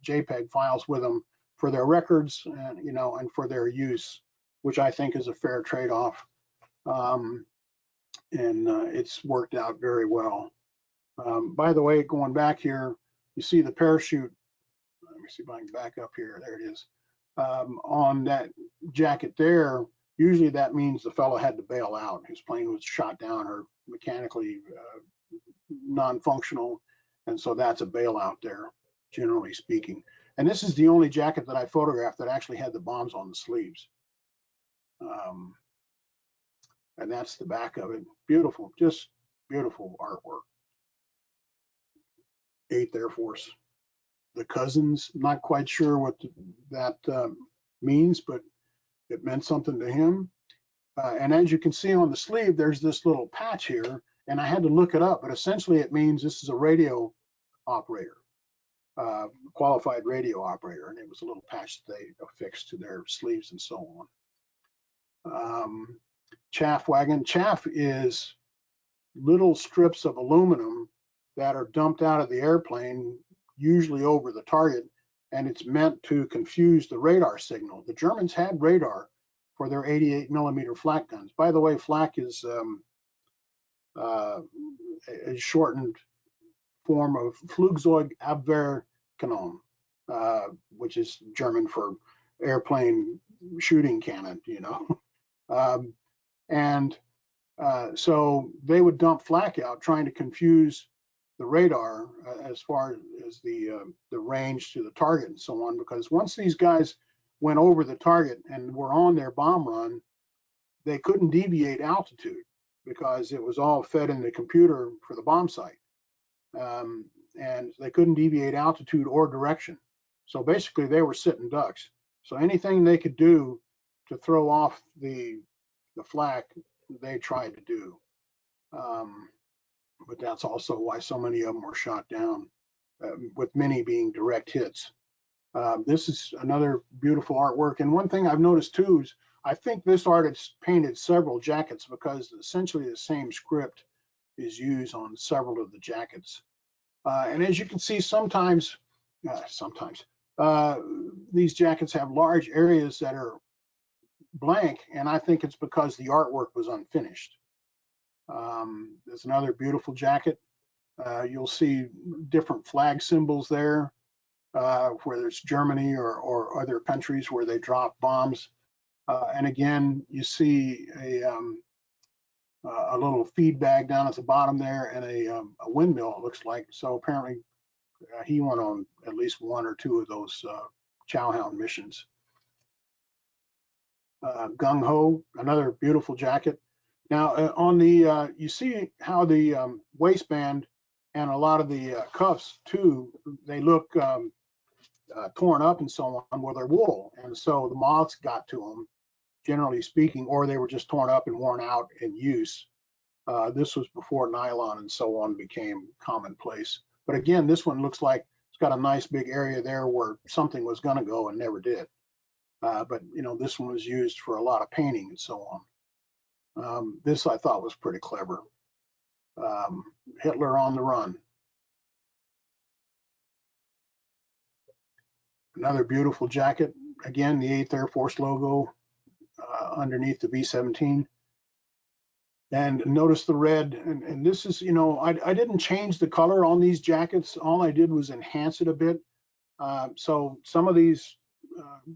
JPEG files with them for their records and, you know, and for their use, which I think is a fair trade-off. And it's worked out very well. By the way, going back here, you see the parachute. Let me see if I can back up here. There it is. On that jacket there, usually that means the fellow had to bail out. His plane was shot down or mechanically non-functional, and so that's a bailout there, generally speaking. And this is the only jacket that I photographed that actually had the bombs on the sleeves. And that's the back of it. Beautiful, just beautiful artwork. 8th Air Force. The Cousins, not quite sure what that means, but it meant something to him. And as you can see on the sleeve, there's this little patch here, and I had to look it up, but essentially it means this is a radio operator, qualified radio operator, and it was a little patch that they affixed to their sleeves and so on. Chaff wagon. Chaff is little strips of aluminum that are dumped out of the airplane, usually over the target, and it's meant to confuse the radar signal. The Germans had radar for their 88mm flak guns. By the way, flak is a shortened form of Flugzeugabwehrkanone, which is German for airplane shooting cannon, you know. So they would dump flak out trying to confuse the radar as far as the range to the target and so on, because once these guys went over the target and were on their bomb run, they couldn't deviate altitude because it was all fed in the computer for the bomb site. And they couldn't deviate altitude or direction. So basically they were sitting ducks. So anything they could do to throw off the flak, they tried to do. But that's also why so many of them were shot down, with many being direct hits. This is another beautiful artwork. And one thing I've noticed too is I think this artist painted several jackets because essentially the same script is used on several of the jackets. And as you can see, sometimes these jackets have large areas that are blank, and I think it's because the artwork was unfinished. There's another beautiful jacket. You'll see different flag symbols there, whether it's Germany or other countries where they drop bombs. And again, you see a little feed bag down at the bottom there and a windmill, it looks like. So apparently he went on at least 1 or 2 of those Chowhound missions. Gung Ho, another beautiful jacket. Now on the, you see how the waistband and a lot of the cuffs too, they look torn up and so on. Well, they're wool, and so the moths got to them, generally speaking, or they were just torn up and worn out in use. This was before nylon and so on became commonplace. But again, this one looks like it's got a nice big area there where something was going to go and never did. But you know, this one was used for a lot of painting and so on. This I thought was pretty clever. Hitler on the run. Another beautiful jacket. Again, the 8th Air Force logo underneath the B-17. And notice the red, and this is, you know, I didn't change the color on these jackets. All I did was enhance it a bit. So some of these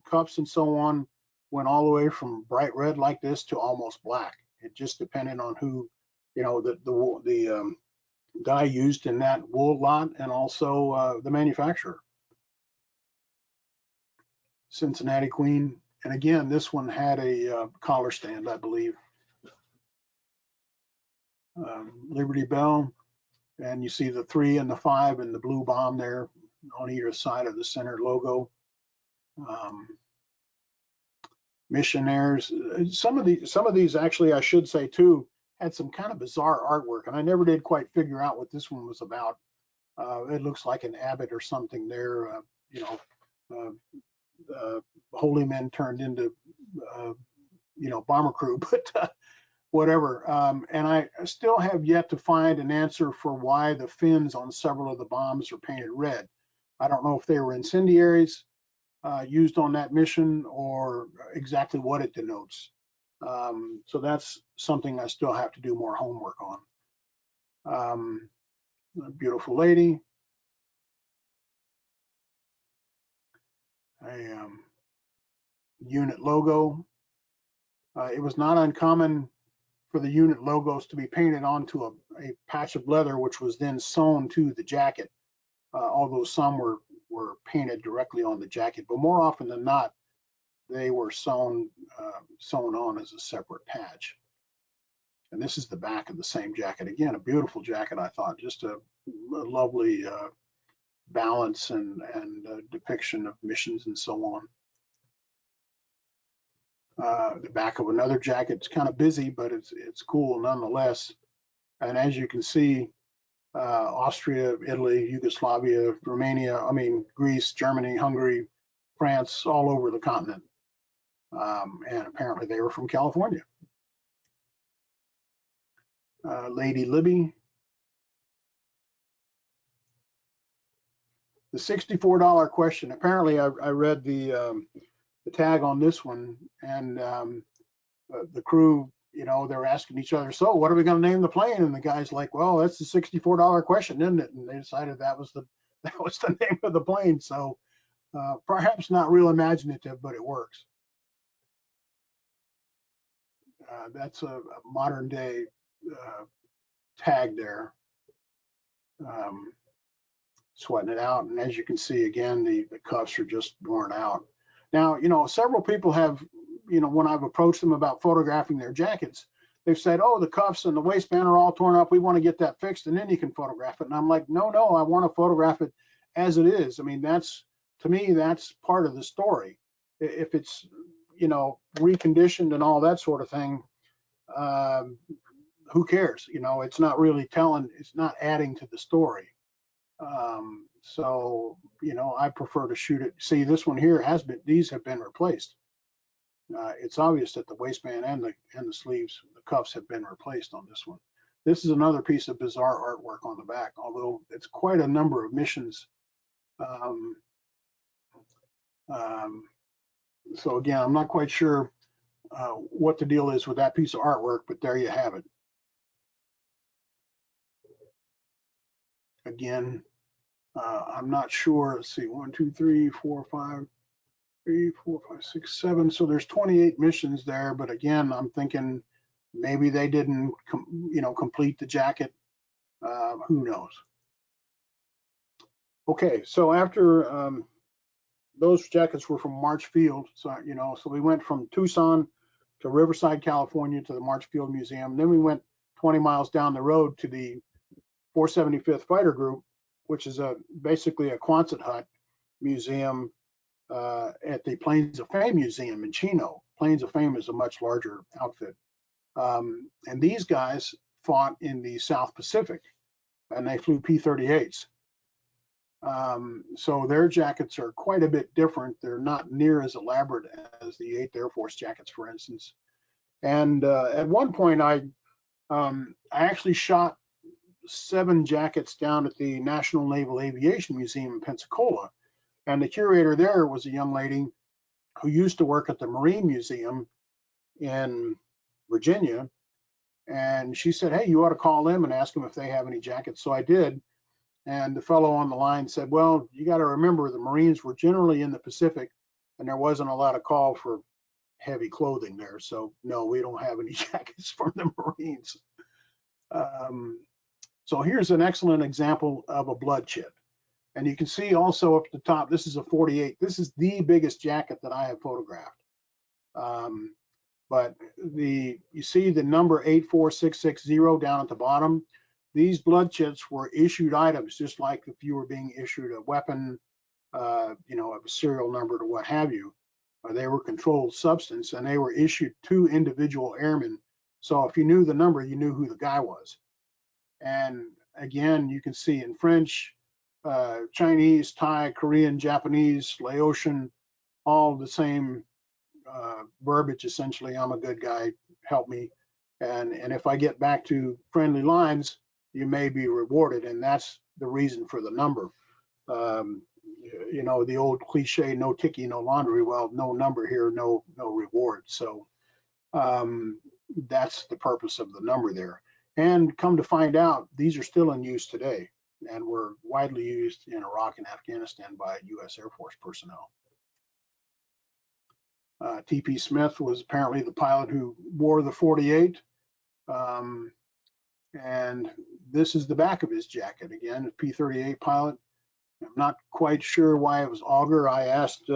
cuffs and so on went all the way from bright red like this to almost black. It just depended on who, you know, the dye used in that wool lot, and also the manufacturer. Cincinnati Queen, and again, this one had a collar stand, I believe. Liberty Bell, and you see the 3 and the 5 and the blue bomb there on either side of the center logo. Missionaires. Some of these actually, I should say too, had some kind of bizarre artwork, and I never did quite figure out what this one was about. It looks like an abbot or something there, you know, holy men turned into, you know, bomber crew, but whatever. And I still have yet to find an answer for why the fins on several of the bombs are painted red. I don't know if they were incendiaries used on that mission or exactly what it denotes. So that's something I still have to do more homework on. A beautiful lady. A unit logo. It was not uncommon for the unit logos to be painted onto a patch of leather, which was then sewn to the jacket, although some were painted directly on the jacket, but more often than not, they were sewn on as a separate patch. And this is the back of the same jacket. Again, a beautiful jacket, I thought, just a lovely balance and depiction of missions and so on. The back of another jacket. It's kind of busy, but it's cool nonetheless. And as you can see, Austria, Italy, Yugoslavia, Romania, Greece, Germany, Hungary, France, all over the continent. And apparently they were from California. Lady Libby. The $64 question. Apparently I read the tag on this one, and the crew, you know, they're asking each other, so what are we going to name the plane? And the guy's like, well, that's the $64 question, isn't it? And they decided that was the name of the plane. So perhaps not real imaginative, but it works. That's a modern day tag there. Sweating it out, and as you can see, again, the cuffs are just worn out. Now, you know, several people have, you know, when I've approached them about photographing their jackets, they've said, oh, the cuffs and the waistband are all torn up, we want to get that fixed and then you can photograph it. And I'm like, no, I want to photograph it as it is. I mean, that's, to me, that's part of the story. If it's, you know, reconditioned and all that sort of thing, who cares? You know, it's not really telling, it's not adding to the story. So, you know, I prefer to shoot it. See, this one here has been, these have been replaced. It's obvious that the waistband and the sleeves, the cuffs have been replaced on this one. This is another piece of bizarre artwork on the back, although it's quite a number of missions. So again, I'm not quite sure what the deal is with that piece of artwork, but there you have it. Again, I'm not sure. Let's see, 1, 2, 3, 4, 5, 3, 4, 5, 6, 7. So there's 28 missions there. But again, I'm thinking maybe they didn't, you know, complete the jacket. Who knows? Okay, so after those jackets were from March Field, so you know, so we went from Tucson to Riverside, California, to the March Field Museum. Then we went 20 miles down the road to the 475th Fighter Group, which is basically a Quonset hut museum at the Planes of Fame Museum in Chino. Planes of Fame is a much larger outfit. And these guys fought in the South Pacific, and they flew P-38s. So their jackets are quite a bit different. They're not near as elaborate as the 8th Air Force jackets, for instance. And at one point, I actually shot 7 jackets down at the National Naval Aviation Museum in Pensacola. And the curator there was a young lady who used to work at the Marine Museum in Virginia. And she said, hey, you ought to call them and ask them if they have any jackets. So I did. And the fellow on the line said, well, you got to remember the Marines were generally in the Pacific and there wasn't a lot of call for heavy clothing there. So no, we don't have any jackets from the Marines. So here's an excellent example of a blood chit. And you can see also up at the top, this is a 48. This is the biggest jacket that I have photographed. But you see the number 84660 down at the bottom. These blood chits were issued items, just like if you were being issued a weapon, a serial number or what have you. They were controlled substance, and they were issued to individual airmen. So if you knew the number, you knew who the guy was. And again, you can see in French, Chinese, Thai, Korean, Japanese, Laotian, all the same verbiage essentially. I'm a good guy, help me. And if I get back to friendly lines, you may be rewarded. And that's the reason for the number. The old cliche, no ticky, no laundry. Well, no number here, no reward. So that's the purpose of the number there. And come to find out, these are still in use today and were widely used in Iraq and Afghanistan by U.S. Air Force personnel. T.P. Smith was apparently the pilot who wore the 48. And this is the back of his jacket. Again, a P-38 pilot. I'm not quite sure why it was auger. I asked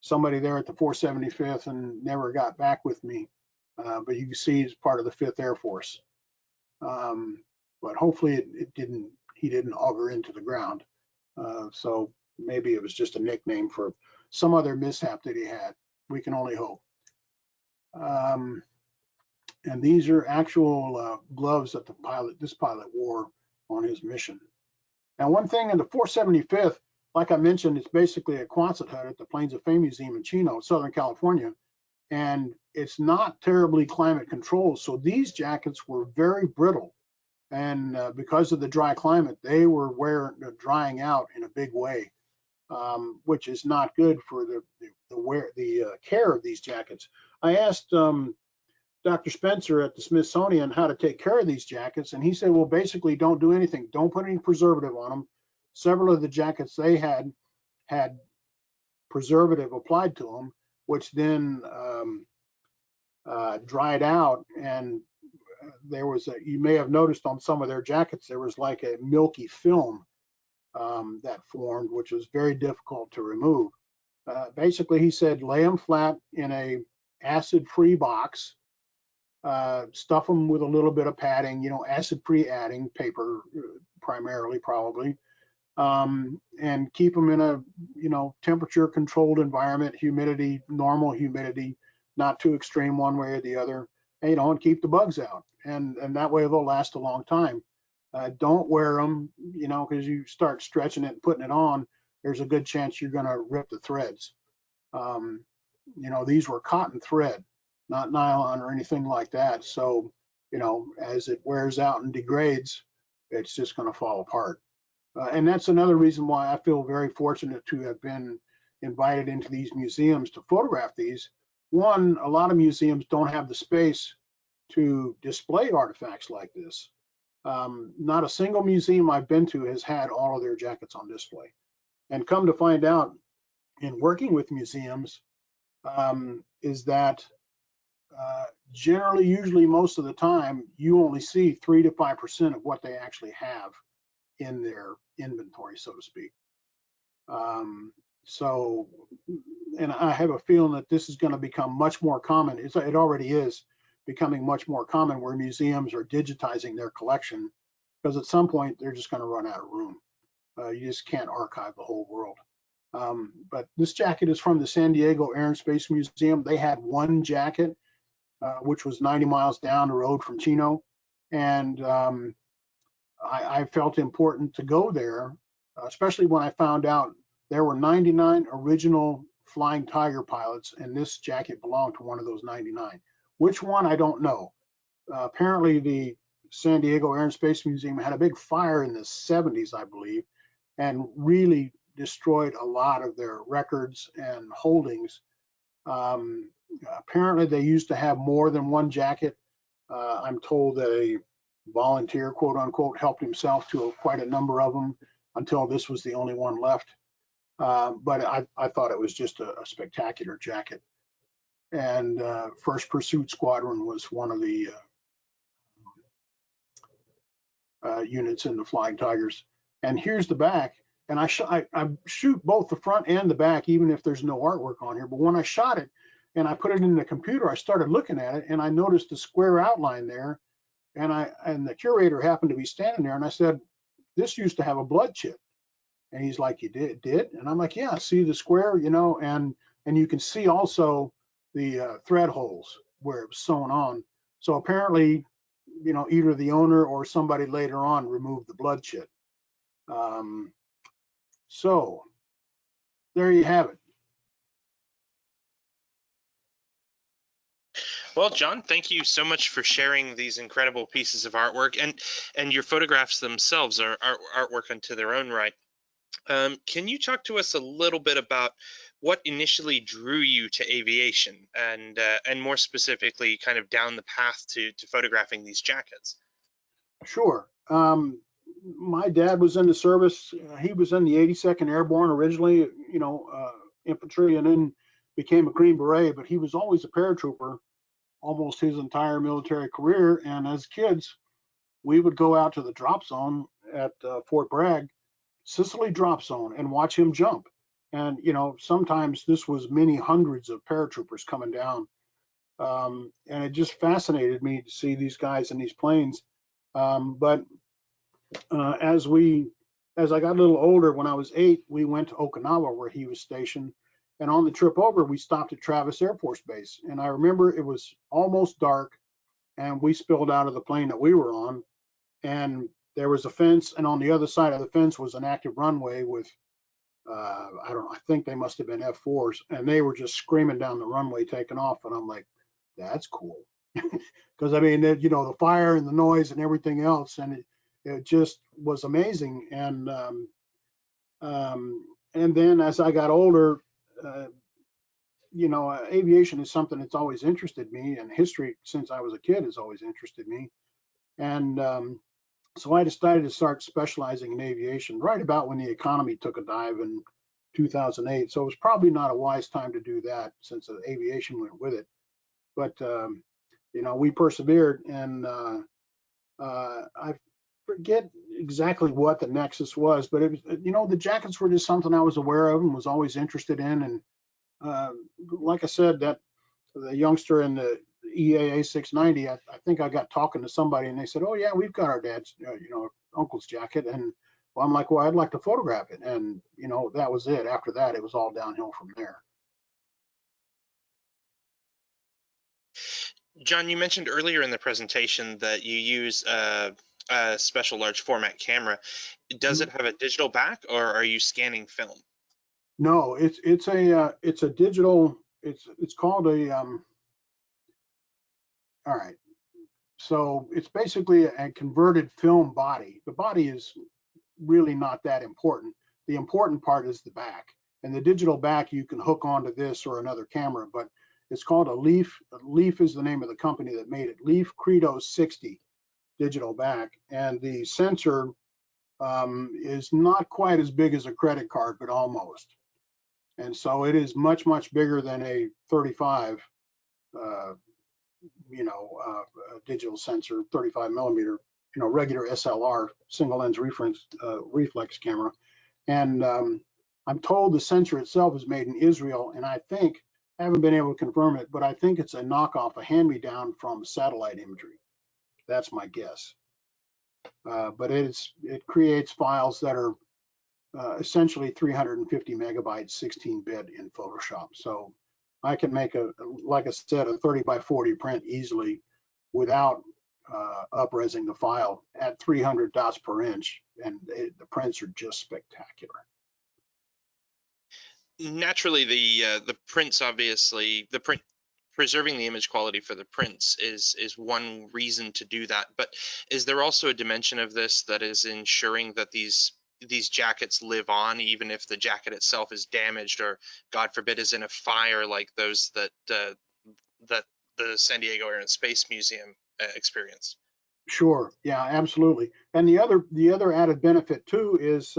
somebody there at the 475th and never got back with me. But you can see he's part of the 5th Air Force. But hopefully he didn't auger into the ground. So maybe it was just a nickname for some other mishap that he had. We can only hope. And these are actual gloves that this pilot wore on his mission. Now, one thing in the 475th, like I mentioned, it's basically a Quonset hut at the Plains of Fame Museum in Chino, Southern California. And it's not terribly climate controlled. So these jackets were very brittle. And because of the dry climate, they were drying out in a big way, which is not good for the care of these jackets. I asked Dr. Spencer at the Smithsonian how to take care of these jackets, and he said, well, basically don't do anything. Don't put any preservative on them. Several of the jackets they had preservative applied to them, which then dried out, and there was you may have noticed on some of their jackets, there was like a milky film that formed, which was very difficult to remove. Basically, he said, lay them flat in a acid-free box, stuff them with a little bit of padding, acid-free adding paper, primarily probably, and keep them in a, temperature-controlled environment, humidity, normal humidity, not too extreme one way or the other, and keep the bugs out. And that way they'll last a long time. Don't wear them, because you start stretching it and putting it on, there's a good chance you're going to rip the threads. These were cotton thread, not nylon or anything like that. So, as it wears out and degrades, it's just going to fall apart. And that's another reason why I feel very fortunate to have been invited into these museums to photograph these. One, a lot of museums don't have the space to display artifacts like this. Not a single museum I've been to has had all of their jackets on display. And come to find out, in working with museums, is that usually most of the time, you only see 3 to 5% of what they actually have in their inventory, so to speak. And I have a feeling that this is going to become much more common. It already is becoming much more common, where museums are digitizing their collection, because at some point they're just going to run out of room. You just can't archive the whole world. But this jacket is from the San Diego Air and Space Museum. They had one jacket, which was 90 miles down the road from Chino. And I felt important to go there, especially when I found out there were 99 original Flying Tiger pilots, and this jacket belonged to one of those 99. Which one, I don't know. Apparently, the San Diego Air and Space Museum had a big fire in the 70s, I believe, and really destroyed a lot of their records and holdings. Apparently they used to have more than one jacket. I'm told that a volunteer, quote unquote, helped himself to quite a number of them until this was the only one left. But I thought it was just a spectacular jacket. And First Pursuit Squadron was one of the units in the Flying Tigers. And here's the back. And I shoot both the front and the back, even if there's no artwork on here. But when I shot it and I put it in the computer, I started looking at it and I noticed the square outline there. And the curator happened to be standing there, and I said, "This used to have a blood chit." And he's like, "You did?" And I'm like, "Yeah, see the square, you know, and you can see also the thread holes where it was sewn on." So apparently, you know, either the owner or somebody later on removed the blood chit. So there you have it. Well, John, thank you so much for sharing these incredible pieces of artwork, and your photographs themselves are artwork unto their own right. Can you talk to us a little bit about what initially drew you to aviation, and more specifically, kind of down the path to photographing these jackets? Sure. My dad was in the service. He was in the 82nd Airborne originally, you know, infantry, and then became a Green Beret, but he was always a paratrooper almost his entire military career. And as kids, we would go out to the drop zone at Fort Bragg, Sicily drop zone, and watch him jump. And, you know, sometimes this was many hundreds of paratroopers coming down. And it just fascinated me to see these guys in these planes. But as I got a little older, when I was 8, we went to Okinawa where he was stationed. And on the trip over, we stopped at Travis Air Force Base. And I remember it was almost dark and we spilled out of the plane that we were on. And there was a fence. And on the other side of the fence was an active runway with, I don't know, I think they must have been F4s. And they were just screaming down the runway taking off. And I'm like, that's cool. Because I mean, you know, the fire and the noise and everything else. And it just was amazing. And then as I got older, you know, aviation is something that's always interested me, and history since I was a kid has always interested me. And so I decided to start specializing in aviation right about when the economy took a dive in 2008. So it was probably not a wise time to do that since the aviation went with it. But you know, we persevered, and I forget exactly what the nexus was, but it was, you know, the jackets were just something I was aware of and was always interested in. And like I said, that the youngster in the EAA 690, I think I got talking to somebody and they said, "Oh yeah, we've got our dad's, you know, uncle's jacket." And well, I'm like, "Well, I'd like to photograph it." And you know, that was it. After that, it was all downhill from there. John, you mentioned earlier in the presentation that you use a special large format camera. Does it have a digital back, or are you scanning film? No, it's a digital. It's called a all right. So it's basically a converted film body. The body is really not that important. The important part is the back. And the digital back you can hook onto this or another camera, but it's called a Leaf. Leaf is the name of the company that made it. Leaf Credo 60 digital back. And the sensor is not quite as big as a credit card, but almost. And so it is much, much bigger than a 35, digital sensor, 35 millimeter, you know, regular SLR, single lens reflex camera. And I'm told the sensor itself is made in Israel, and I think, I haven't been able to confirm it, but I think it's a knockoff, a hand-me-down from satellite imagery. That's my guess. But it creates files that are essentially 350 megabytes, 16-bit in Photoshop. So I can make like I said, a 30 by 40 print easily without up-resing the file at 300 dots per inch, and the prints are just spectacular. Naturally, the prints, obviously, preserving the image quality for the prints is one reason to do that. But is there also a dimension of this that is ensuring that these jackets live on, even if the jacket itself is damaged or, God forbid, is in a fire like those that that the San Diego Air and Space Museum experienced. Sure. Yeah, absolutely. And the other added benefit too is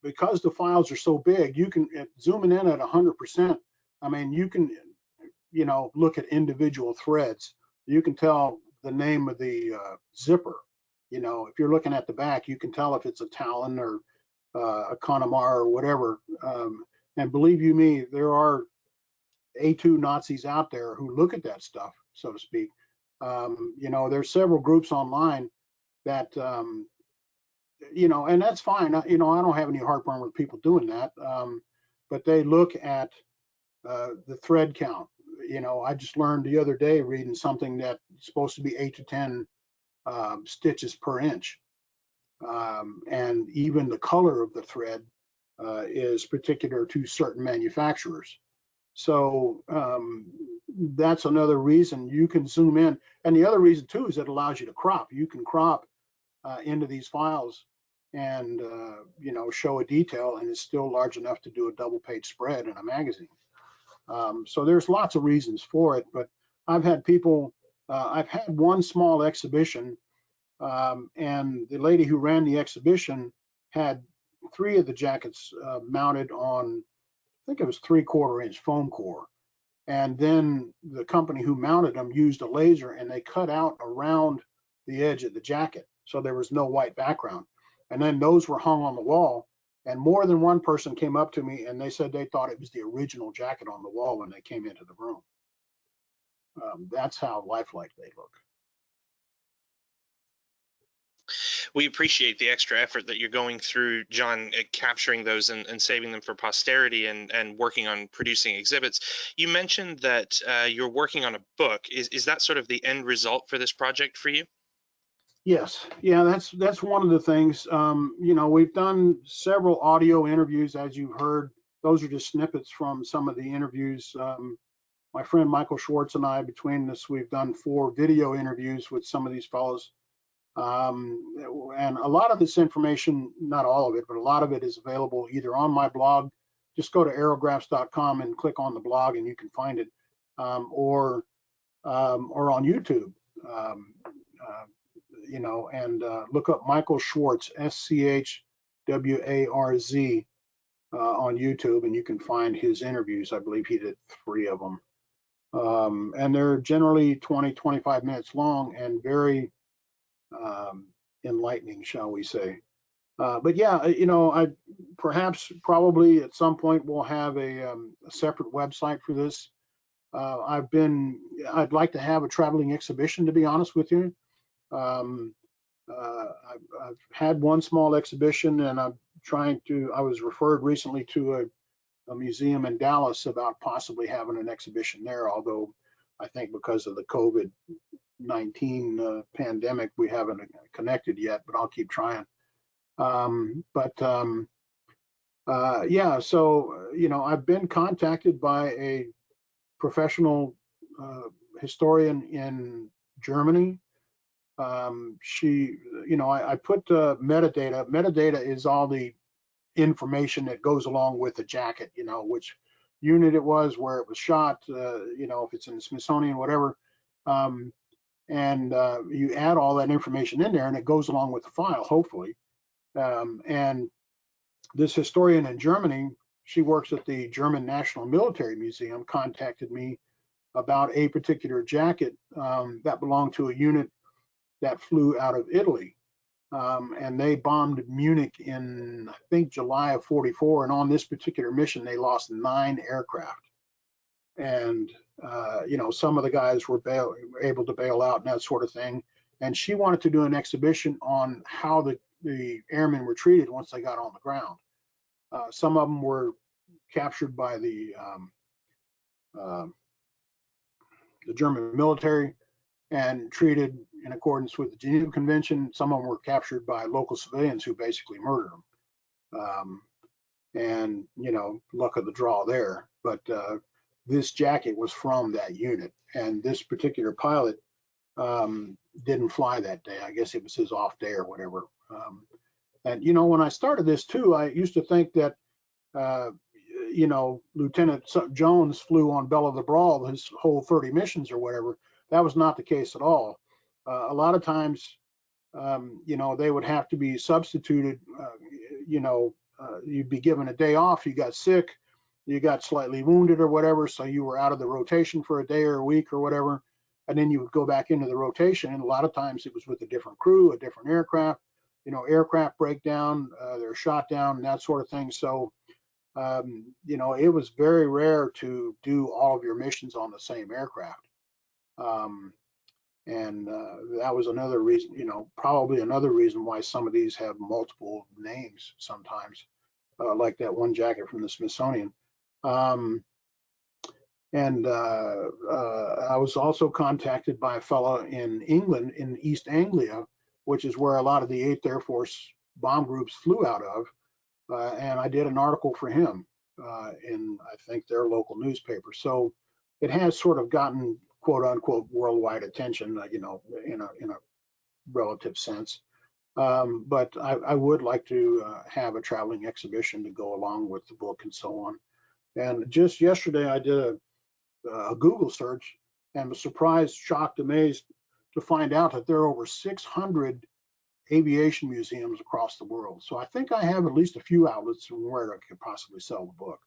because the files are so big, you can zooming in at 100%. I mean, you can, look at individual threads. You can tell the name of the zipper. If you're looking at the back, you can tell if it's a Talon or a Connemara or whatever. And believe you me, there are A2 Nazis out there who look at that stuff, so to speak. There's several groups online that, and that's fine. I don't have any heartburn with people doing that. But they look at the thread count. I just learned the other day reading something that's supposed to be 8 to 10 stitches per inch. And even the color of the thread is particular to certain manufacturers. So that's another reason you can zoom in. And the other reason too is it allows you to crop. You can crop into these files and show a detail, and it's still large enough to do a double page spread in a magazine. So there's lots of reasons for it, but I've had people, I've had one small exhibition, and the lady who ran the exhibition had 3 of the jackets mounted on, I think it was 3/4 inch foam core. And then the company who mounted them used a laser and they cut out around the edge of the jacket. So there was no white background. And then those were hung on the wall. And more than one person came up to me and they said they thought it was the original jacket on the wall when they came into the room. That's how lifelike they look. We appreciate the extra effort that you're going through, John, capturing those and saving them for posterity and working on producing exhibits. You mentioned that you're working on a book. Is that sort of the end result for this project for you? Yes, yeah, that's one of the things. We've done several audio interviews, as you've heard. Those are just snippets from some of the interviews. My friend Michael Schwartz and I, between us, we've done 4 video interviews with some of these fellows. And a lot of this information, not all of it, but a lot of it is available either on my blog. Just go to aerographs.com and click on the blog and you can find it, or on YouTube. And look up Michael Schwartz, SCHWARZ, on YouTube, and you can find his interviews. I believe he did 3 of them. And they're generally 20, 25 minutes long and very enlightening, shall we say. But yeah, I probably at some point we'll have a separate website for this. I'd like to have a traveling exhibition, to be honest with you. I've had one small exhibition, and I was referred recently to a museum in Dallas about possibly having an exhibition there, although I think because of the COVID-19 pandemic, we haven't connected yet, but I'll keep trying. Yeah, so, I've been contacted by a professional historian in Germany. I put metadata. Metadata is all the information that goes along with the jacket, which unit it was, where it was shot, if it's in the Smithsonian, whatever. And you add all that information in there and it goes along with the file, hopefully. And this historian in Germany, she works at the German National Military Museum, contacted me about a particular jacket that belonged to a unit that flew out of Italy. And they bombed Munich in, I think, July of '44. And on this particular mission, they lost 9 aircraft. And, some of the guys were able to bail out and that sort of thing. And she wanted to do an exhibition on how the airmen were treated once they got on the ground. Some of them were captured by the German military and treated in accordance with the Geneva Convention. Some of them were captured by local civilians who basically murdered them. And, luck of the draw there. But this jacket was from that unit. And this particular pilot didn't fly that day. I guess it was his off day or whatever. And, when I started this too, I used to think that, you know, Lieutenant Jones flew on Belle of the Brawl his whole 30 missions or whatever. That was not the case at all. A lot of times, you know, they would have to be substituted. You know, you'd be given a day off, you got sick, you got slightly wounded or whatever, so you were out of the rotation for a day or a week or whatever, and then you would go back into the rotation, and a lot of times it was with a different crew, a different aircraft, you know, aircraft breakdown, they're shot down, and that sort of thing. So, you know, it was very rare to do all of your missions on the same aircraft. And that was another reason, you know, probably another reason why some of these have multiple names sometimes, like that one jacket from the Smithsonian. And I was also contacted by a fellow in England, in East Anglia, which is where a lot of the 8th Air Force bomb groups flew out of. And I did an article for him in, I think, their local newspaper. So it has sort of gotten quote unquote worldwide attention, you know, in a relative sense. But I would like to have a traveling exhibition to go along with the book and so on. And just yesterday, I did a Google search and was surprised, shocked, amazed to find out that there are over 600 aviation museums across the world. So I think I have at least a few outlets from where I could possibly sell the book.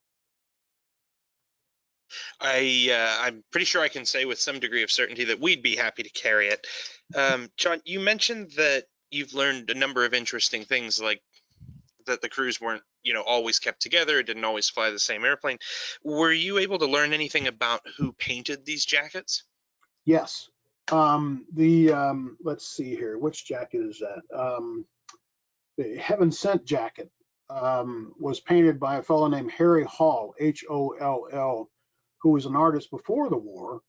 I'm pretty sure I can say with some degree of certainty that we'd be happy to carry it. John, you mentioned that you've learned a number of interesting things, like that the crews weren't, you know, always kept together, didn't always fly the same airplane. Were you able to learn anything about who painted these jackets? Yes. Let's see here, which jacket is that? The Heaven Sent jacket was painted by a fellow named Harry Hall, Holl, who was an artist before the war.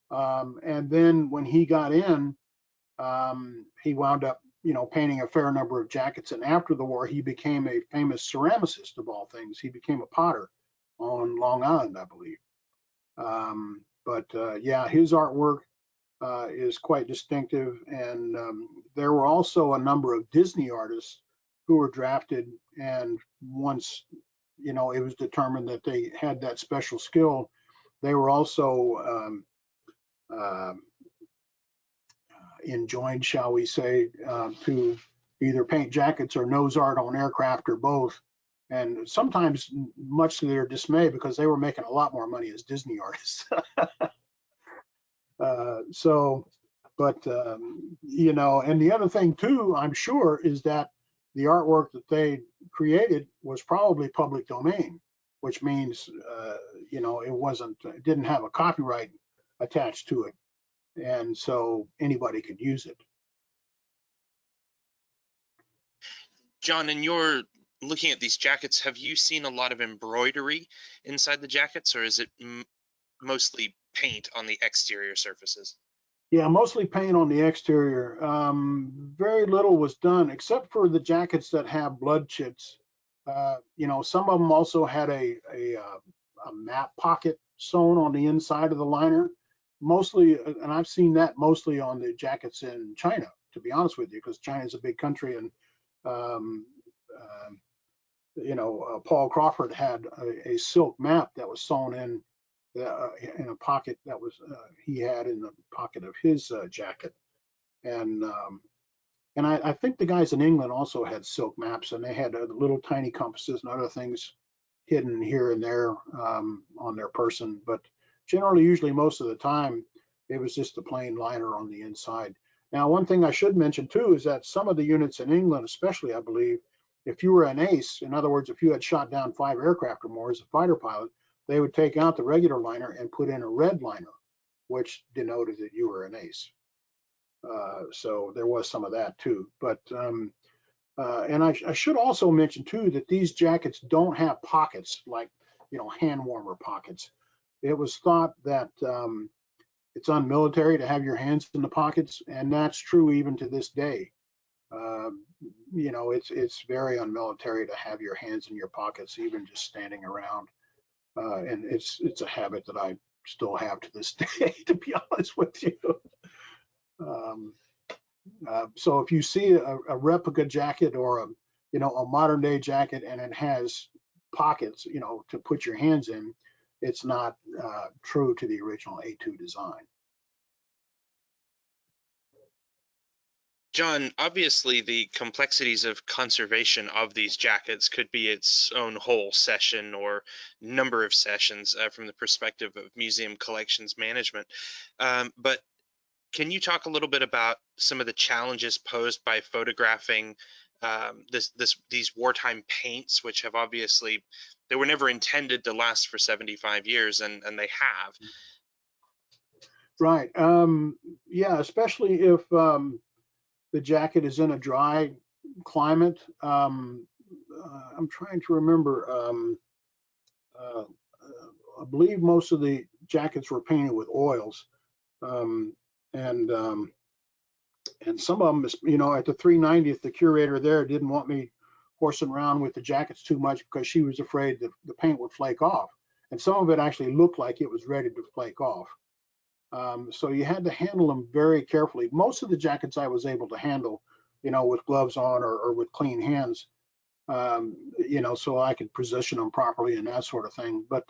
And then when he got in, he wound up, you know, painting a fair number of jackets. And after the war, he became a famous ceramicist of all things. He became a potter on Long Island, I believe. Yeah, his artwork is quite distinctive. And there were also a number of Disney artists who were drafted. And once, you know, it was determined that they had that special skill, they were also enjoined, shall we say, to either paint jackets or nose art on aircraft or both. And sometimes, much to their dismay, because they were making a lot more money as Disney artists. You know, and the other thing too, I'm sure, is that the artwork that they created was probably public domain, which means, you know, it didn't have a copyright attached to it. And so anybody could use it. John, in your looking at these jackets, have you seen a lot of embroidery inside the jackets, or is it mostly paint on the exterior surfaces? Yeah, mostly paint on the exterior. Very little was done except for the jackets that have blood chits. You know, some of them also had a map pocket sewn on the inside of the liner. Mostly, and I've seen that mostly on the jackets in China, to be honest with you, because China is a big country. And you know, Paul Crawford had a silk map that was sewn in a pocket that was he had in the pocket of his jacket. And I think the guys in England also had silk maps, and they had little tiny compasses and other things hidden here and there on their person. But generally, usually most of the time, it was just a plain liner on the inside. Now, one thing I should mention too is that some of the units in England, especially, I believe, if you were an ace, in other words, if you had shot down 5 aircraft or more as a fighter pilot, they would take out the regular liner and put in a red liner, which denoted that you were an ace. So there was some of that too. But and I should also mention too that these jackets don't have pockets like, you know, hand warmer pockets. It was thought that it's unmilitary to have your hands in the pockets, and that's true even to this day. You know, it's very unmilitary to have your hands in your pockets, even just standing around. And it's a habit that I still have to this day, to be honest with you. So if you see a replica jacket or a modern day jacket and it has pockets, to put your hands in, it's not true to the original A2 design. John, obviously the complexities of conservation of these jackets could be its own whole session or number of sessions from the perspective of museum collections management. But can you talk a little bit about some of the challenges posed by photographing these wartime paints, which have obviously, they were never intended to last for 75 years, and they have. Right. Yeah, especially if the jacket is in a dry climate. I'm trying to remember. I believe most of the jackets were painted with oils, and some of them, at the 390th, the curator there didn't want me horsing around with the jackets too much because she was afraid that the paint would flake off. And some of it actually looked like it was ready to flake off. So you had to handle them very carefully. Most of the jackets I was able to handle, with gloves on or with clean hands, so I could position them properly and that sort of thing. But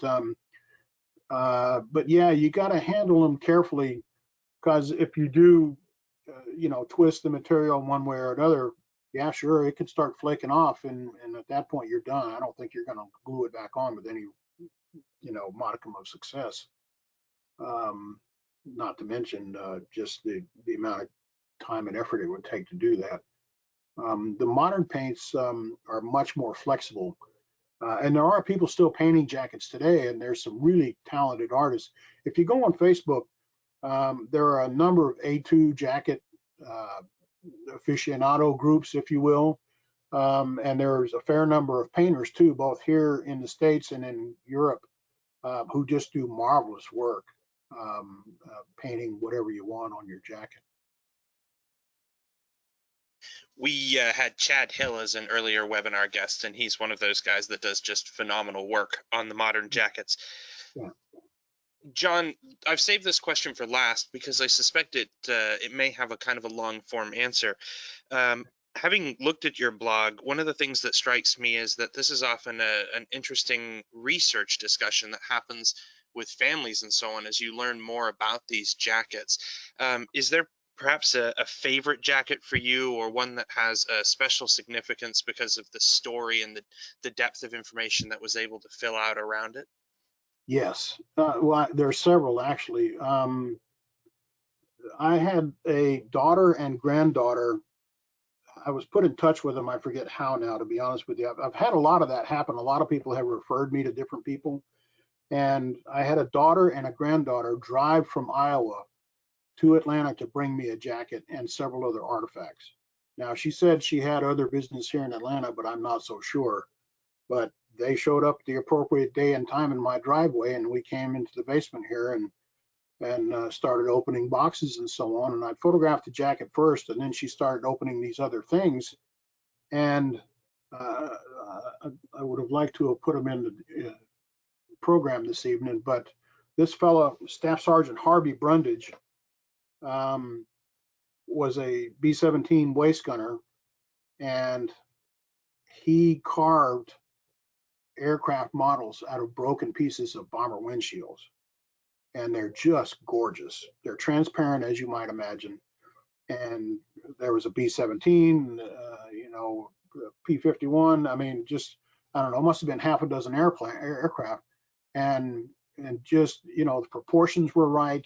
yeah, you got to handle them carefully, because if you do, twist the material one way or another, yeah, sure, it could start flaking off, and at that point you're done. I don't think you're going to glue it back on with any, modicum of success. Not to mention just the amount of time and effort it would take to do that. The modern paints are much more flexible, and there are people still painting jackets today, and there's some really talented artists. If you go on Facebook, there are a number of A2 jacket aficionado groups, if you will, and there's a fair number of painters too, both here in the States and in Europe, who just do marvelous work. Painting whatever you want on your jacket. We had Chad Hill as an earlier webinar guest, and he's one of those guys that does just phenomenal work on the modern jackets. Yeah. John, I've saved this question for last because I suspect it may have a kind of a long form answer. Having looked at your blog, one of the things that strikes me is that this is often an interesting research discussion that happens with families and so on as you learn more about these jackets. Is there perhaps a favorite jacket for you, or one that has a special significance because of the story and the depth of information that was able to fill out around it? Yes. Well, there are several actually. I had a daughter and granddaughter. I was put in touch with them. I forget how now, to be honest with you. I've had a lot of that happen. A lot of people have referred me to different people. And I had a daughter and a granddaughter drive from Iowa to Atlanta to bring me a jacket and several other artifacts. Now, she said she had other business here in Atlanta, but I'm not so sure. But they showed up the appropriate day and time in my driveway, and we came into the basement here and started opening boxes and so on. And I photographed the jacket first, and then she started opening these other things. And I would have liked to have put them in the program this evening, but this fellow, Staff Sergeant Harvey Brundage, was a B-17 waist gunner, and he carved aircraft models out of broken pieces of bomber windshields. And they're just gorgeous. They're transparent, as you might imagine. And there was a B-17, P-51. I mean, just, I don't know, must have been half a dozen aircraft. And just, the proportions were right.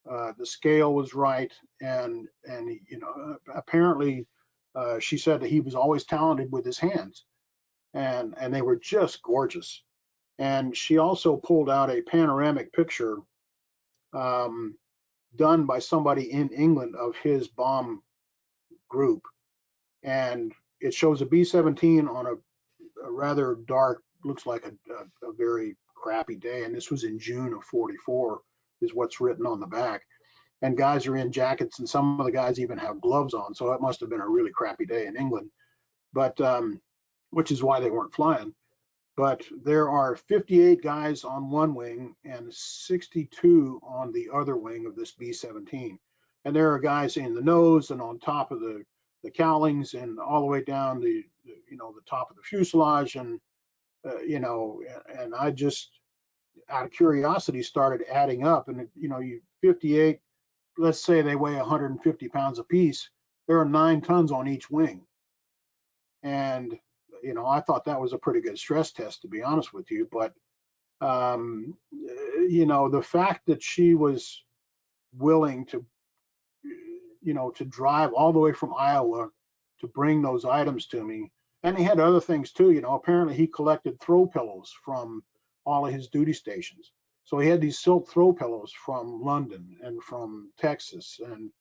The scale was right. And apparently she said that he was always talented with his hands. And they were just gorgeous. And she also pulled out a panoramic picture done by somebody in England of his bomb group. And it shows a B-17 on a rather dark, looks like a very crappy day. And this was in June of '44, is what's written on the back. And guys are in jackets, and some of the guys even have gloves on. So it must have been a really crappy day in England, but which is why they weren't flying. But there are 58 guys on one wing and 62 on the other wing of this B-17. And there are guys in the nose and on top of the cowlings and all the way down the top of the fuselage. And you know, and I just, out of curiosity, started adding up. And, you know, you 58, let's say they weigh 150 pounds apiece. There are 9 tons on each wing. And, you know, I thought that was a pretty good stress test, to be honest with you. But, you know, the fact that she was willing to, you know, to drive all the way from Iowa to bring those items to me. And he had other things too, you know, apparently he collected throw pillows from all of his duty stations. So he had these silk throw pillows from London and from Texas and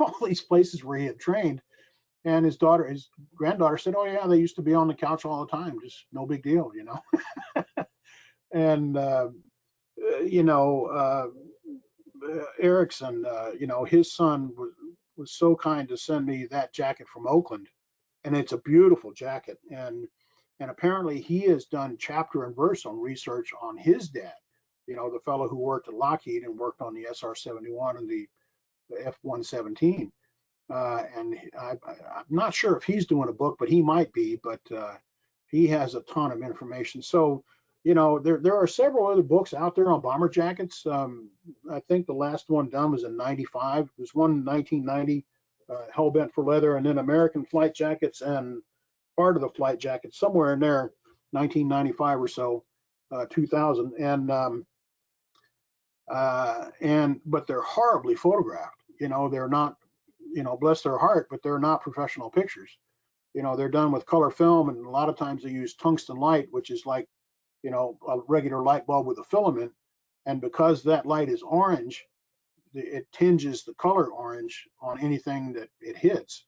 all these places where he had trained. And his granddaughter said, "Oh yeah, they used to be on the couch all the time, just no big deal, you know." And you know, Erickson, you know, his son was so kind to send me that jacket from Oakland, and it's a beautiful jacket. And apparently he has done chapter and verse on research on his dad, you know, the fellow who worked at Lockheed and worked on the SR-71 and the F-117. And I'm not sure if he's doing a book, but he might be. But he has a ton of information. So, you know, there are several other books out there on bomber jackets. I think the last one done was in '95. There's one in 1990, Hellbent for Leather, and then American Flight Jackets and part of the flight jacket somewhere in there, 1995 or so, 2000. But they're horribly photographed. You know, they're not, you know, bless their heart, but they're not professional pictures. You know, they're done with color film, and a lot of times they use tungsten light, which is like, you know, a regular light bulb with a filament. And because that light is orange, it tinges the color orange on anything that it hits.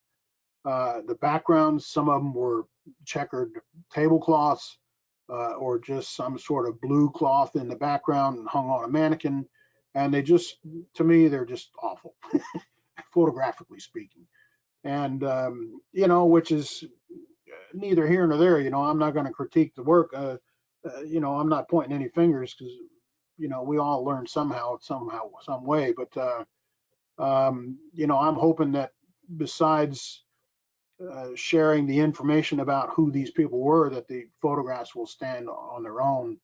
The backgrounds, some of them were checkered tablecloths or just some sort of blue cloth in the background and hung on a mannequin. And they just, to me, they're just awful, photographically speaking. And, you know, which is neither here nor there. You know, I'm not going to critique the work. You know, I'm not pointing any fingers because, you know, we all learn somehow, some way. But, you know, I'm hoping that besides sharing the information about who these people were, that the photographs will stand on their own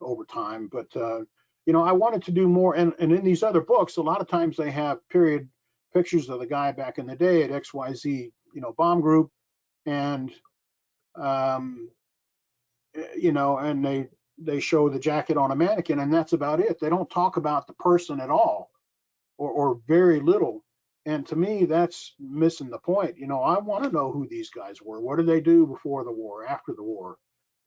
over time. But, you know, I wanted to do more. And in these other books, a lot of times they have period pictures of the guy back in the day at XYZ, you know, bomb group. And, you know, and they show the jacket on a mannequin, and that's about it. They don't talk about the person at all, or very little. And to me, that's missing the point. You know, I want to know who these guys were. What did they do before the war, after the war?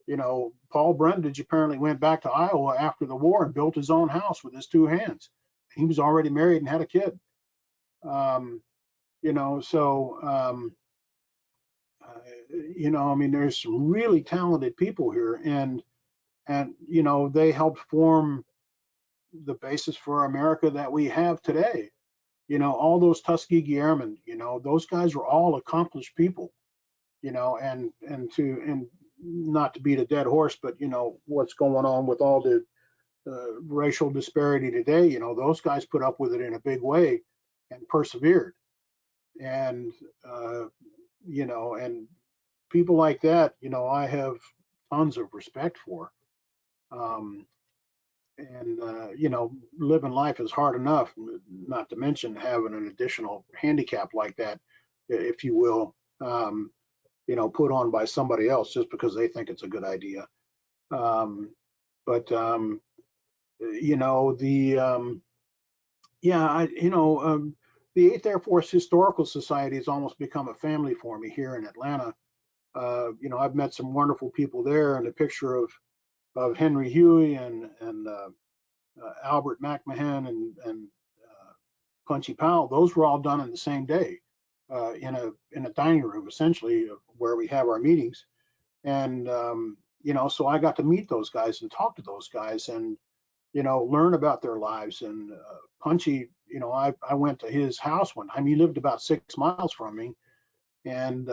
You know, Paul Brundage apparently went back to Iowa after the war and built his own house with his 2 hands. He was already married and had a kid. You know, so, you know, I mean, there's some really talented people here, and, you know, they helped form the basis for America that we have today. You know, all those Tuskegee Airmen, you know, those guys were all accomplished people, you know, and not to beat a dead horse, but, you know, what's going on with all the racial disparity today, you know, those guys put up with it in a big way and persevered. And, you know, and people like that, you know, I have tons of respect for. You know, living life is hard enough, not to mention having an additional handicap like that, if you will, you know, put on by somebody else just because they think it's a good idea. You know, the 8th Air Force Historical Society has almost become a family for me here in Atlanta. You know, I've met some wonderful people there, and a picture of Henry Hughey and Albert McMahan and Punchy Powell. Those were all done in the same day in a dining room, essentially, where we have our meetings. And you know, so I got to meet those guys and talk to those guys and, you know, learn about their lives. And Punchy, you know, I went to his house one time. He lived about 6 miles from me, and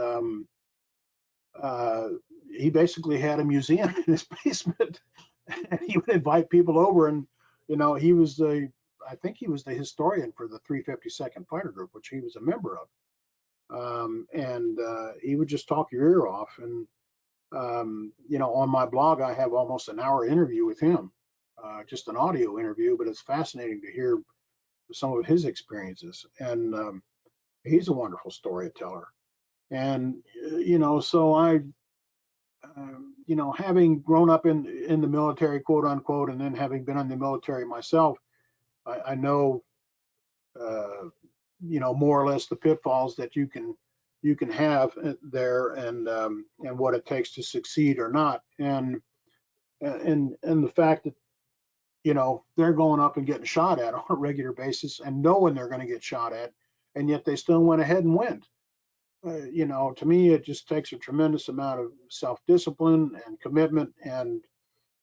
he basically had a museum in his basement. And he would invite people over, and, you know, I think he was the historian for the 352nd Fighter Group, which he was a member of. And he would just talk your ear off. And You know, on my blog, I have almost an hour interview with him, just an audio interview, but it's fascinating to hear some of his experiences. And he's a wonderful storyteller. And, you know, so you know, having grown up in the military, quote unquote, and then having been in the military myself, I know, you know, more or less the pitfalls that you can have there, and what it takes to succeed or not. And the fact that, you know, they're going up and getting shot at on a regular basis and knowing they're going to get shot at, and yet they still went ahead and went. You know, to me, it just takes a tremendous amount of self-discipline and commitment and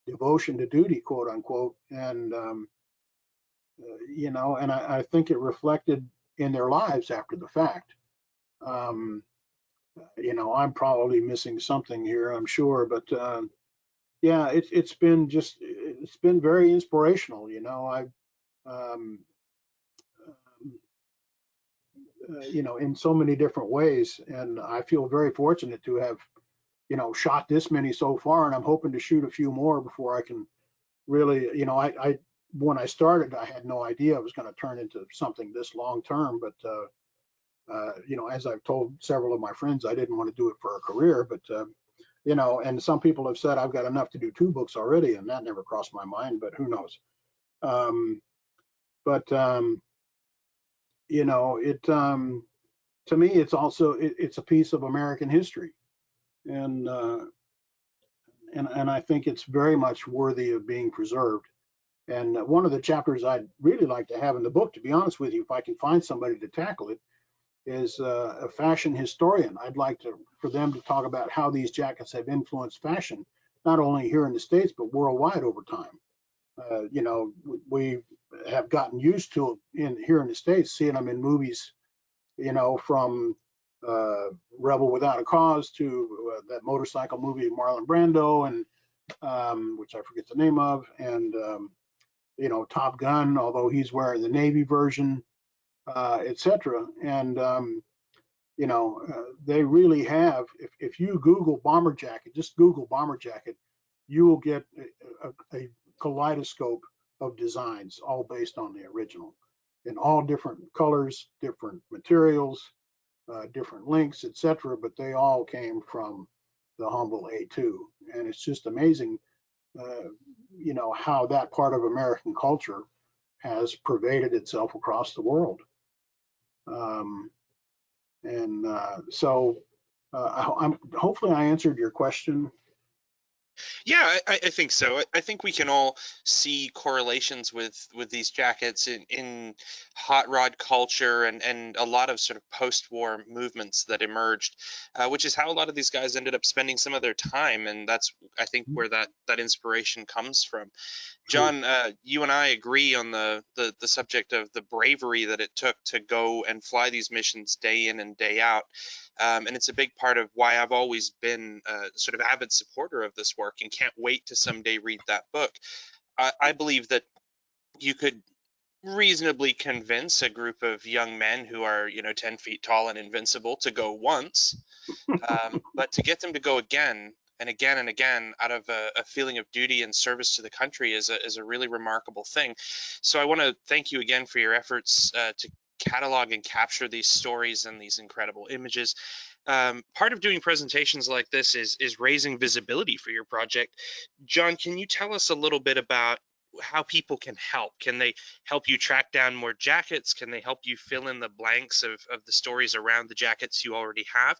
devotion to duty, quote unquote. And, you know, and I think it reflected in their lives after the fact. Um, you know, I'm probably missing something here, I'm sure, but yeah, it's been very inspirational. You know, um, you know, in so many different ways, and I feel very fortunate to have, you know, shot this many so far, and I'm hoping to shoot a few more before I can really, you know, I when I started, I had no idea it was going to turn into something this long term, but you know, as I've told several of my friends, I didn't want to do it for a career, but you know, and some people have said I've got enough to do 2 books already, and that never crossed my mind, but who knows. Um, but you know, to me, it's also it's a piece of American history, and and I think it's very much worthy of being preserved. And one of the chapters I'd really like to have in the book, to be honest with you, if I can find somebody to tackle it, is a fashion historian. I'd like for them to talk about how these jackets have influenced fashion, not only here in the States, but worldwide over time. You know, we have gotten used to here in the States, seeing them in movies, you know, from Rebel Without a Cause to that motorcycle movie Marlon Brando, and which I forget the name of, and you know, Top Gun, although he's wearing the Navy version, etc. And you know, they really have. If you Google bomber jacket, just Google bomber jacket, you will get a kaleidoscope of designs, all based on the original, in all different colors, different materials, different lengths, etc. But they all came from the humble A2, and it's just amazing, you know, how that part of American culture has pervaded itself across the world. Um, and so hopefully I answered your question. Yeah, I think so. I think we can all see correlations with these jackets in hot rod culture and a lot of sort of post-war movements that emerged, which is how a lot of these guys ended up spending some of their time, and that's, I think, where that inspiration comes from. John, you and I agree on the subject of the bravery that it took to go and fly these missions day in and day out. And it's a big part of why I've always been a sort of avid supporter of this work and can't wait to someday read that book. I believe that you could reasonably convince a group of young men who are, 10 feet tall and invincible to go once, but to get them to go again and again and again out of a feeling of duty and service to the country is a really remarkable thing. So I want to thank you again for your efforts to catalog and capture these stories and these incredible images. Part of doing presentations like this is raising visibility for your project. John, can you tell us a little bit about how people can help? Can they help you track down more jackets? Can they help you fill in the blanks of the stories around the jackets you already have?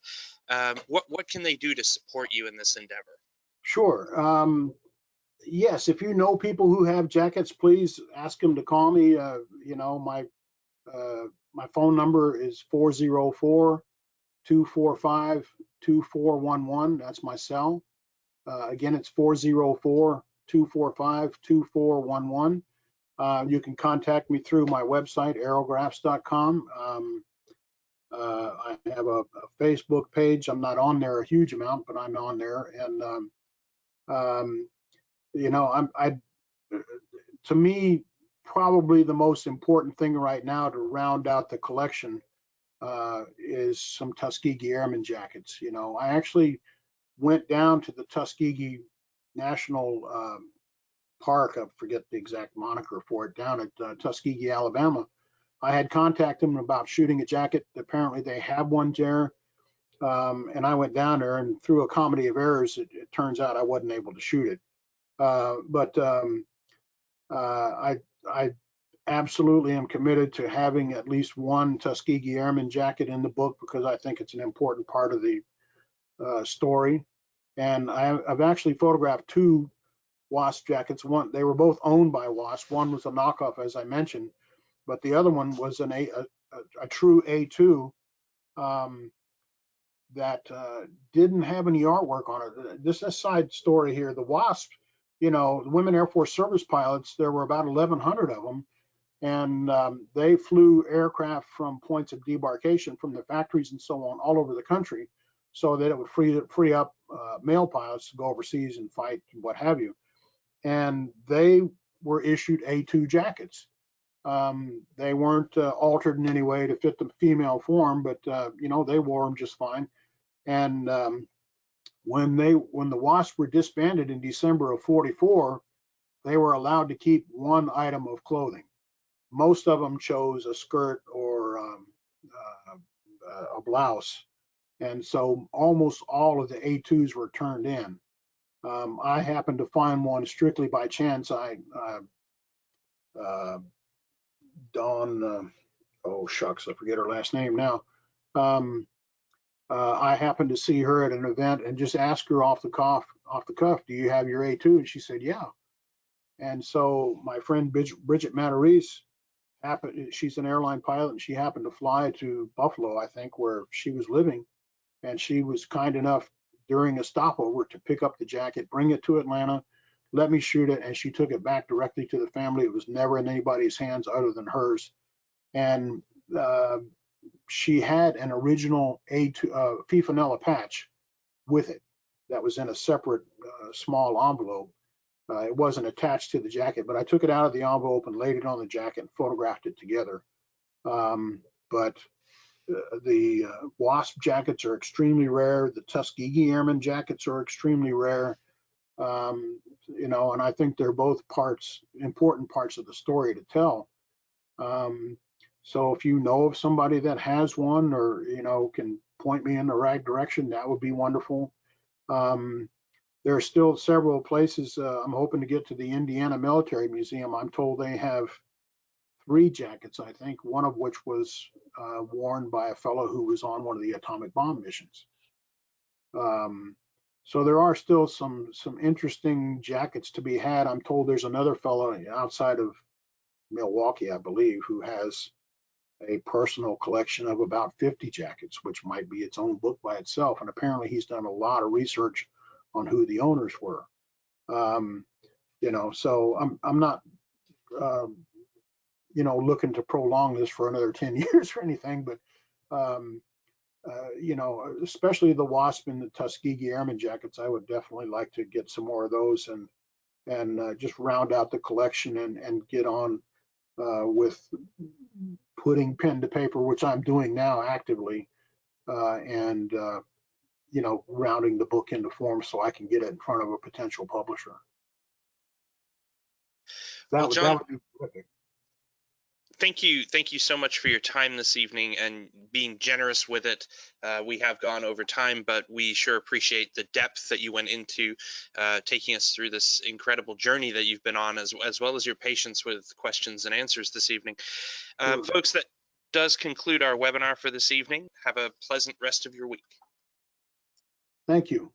What can they do to support you in this endeavor? Sure. Yes, if you know people who have jackets, please ask them to call me. You know, my phone number is 404-245-2411. That's my cell. Again, it's 404-245-2411. You can contact me through my website, aerographs.com. I have a Facebook page. I'm not on there a huge amount, but I'm on there. And, you know, to me, probably the most important thing right now to round out the collection is some Tuskegee Airman jackets. You know, I actually went down to the Tuskegee National Park, I forget the exact moniker for it, down at Tuskegee, Alabama. I had contacted them about shooting a jacket. Apparently they have one there. And I went down there, and through a comedy of errors, it turns out I wasn't able to shoot it. I absolutely am committed to having at least one Tuskegee Airman jacket in the book, because I think it's an important part of the story. And I've actually photographed two WASP jackets. One, they were both owned by WASP. One was a knockoff, as I mentioned, but the other one was a true A2 that didn't have any artwork on it. This is a side story here. The WASP, the Women Air Force Service pilots, there were about 1,100 of them, and they flew aircraft from points of debarkation from the factories and so on all over the country, so that it would free up male pilots to go overseas and fight and what have you. And they were issued A2 jackets. They weren't altered in any way to fit the female form, but they wore them just fine. And when the WASP were disbanded in December of '44, they were allowed to keep one item of clothing. Most of them chose a skirt or a blouse, and so almost all of the A2s were turned in. I happened to find one strictly by chance. Dawn, oh shucks, I forget her last name now. I happened to see her at an event and just asked her off the cuff, do you have your A2? And she said, yeah. And so my friend Bridget Matarese, she's an airline pilot, and she happened to fly to Buffalo, I think, where she was living. And she was kind enough during a stopover to pick up the jacket, bring it to Atlanta, let me shoot it, and she took it back directly to the family. It was never in anybody's hands other than hers. And she had an original A2 Fifanella patch with it that was in a separate small envelope. It wasn't attached to the jacket, but I took it out of the envelope and laid it on the jacket and photographed it together. But the WASP jackets are extremely rare. The Tuskegee Airman jackets are extremely rare. And I think they're both important parts of the story to tell. So if you know of somebody that has one, or can point me in the right direction, that would be wonderful. There are still several places. I'm hoping to get to the Indiana Military Museum. I'm told they have 3 jackets, I think, one of which was worn by a fellow who was on one of the atomic bomb missions. So there are still some interesting jackets to be had. I'm told there's another fellow outside of Milwaukee, I believe, who has a personal collection of about 50 jackets, which might be its own book by itself. And apparently he's done a lot of research on who the owners were. So I'm not, looking to prolong this for another 10 years or anything, but, especially the WASP and the Tuskegee Airman jackets, I would definitely like to get some more of those and just round out the collection and get on with putting pen to paper, which I'm doing now actively, and rounding the book into form so I can get it in front of a potential publisher. That would be terrific. Thank you so much for your time this evening and being generous with it. We have gone over time, but we sure appreciate the depth that you went into taking us through this incredible journey that you've been on, as well as your patience with questions and answers this evening. Sure. Folks, that does conclude our webinar for this evening. Have a pleasant rest of your week. Thank you.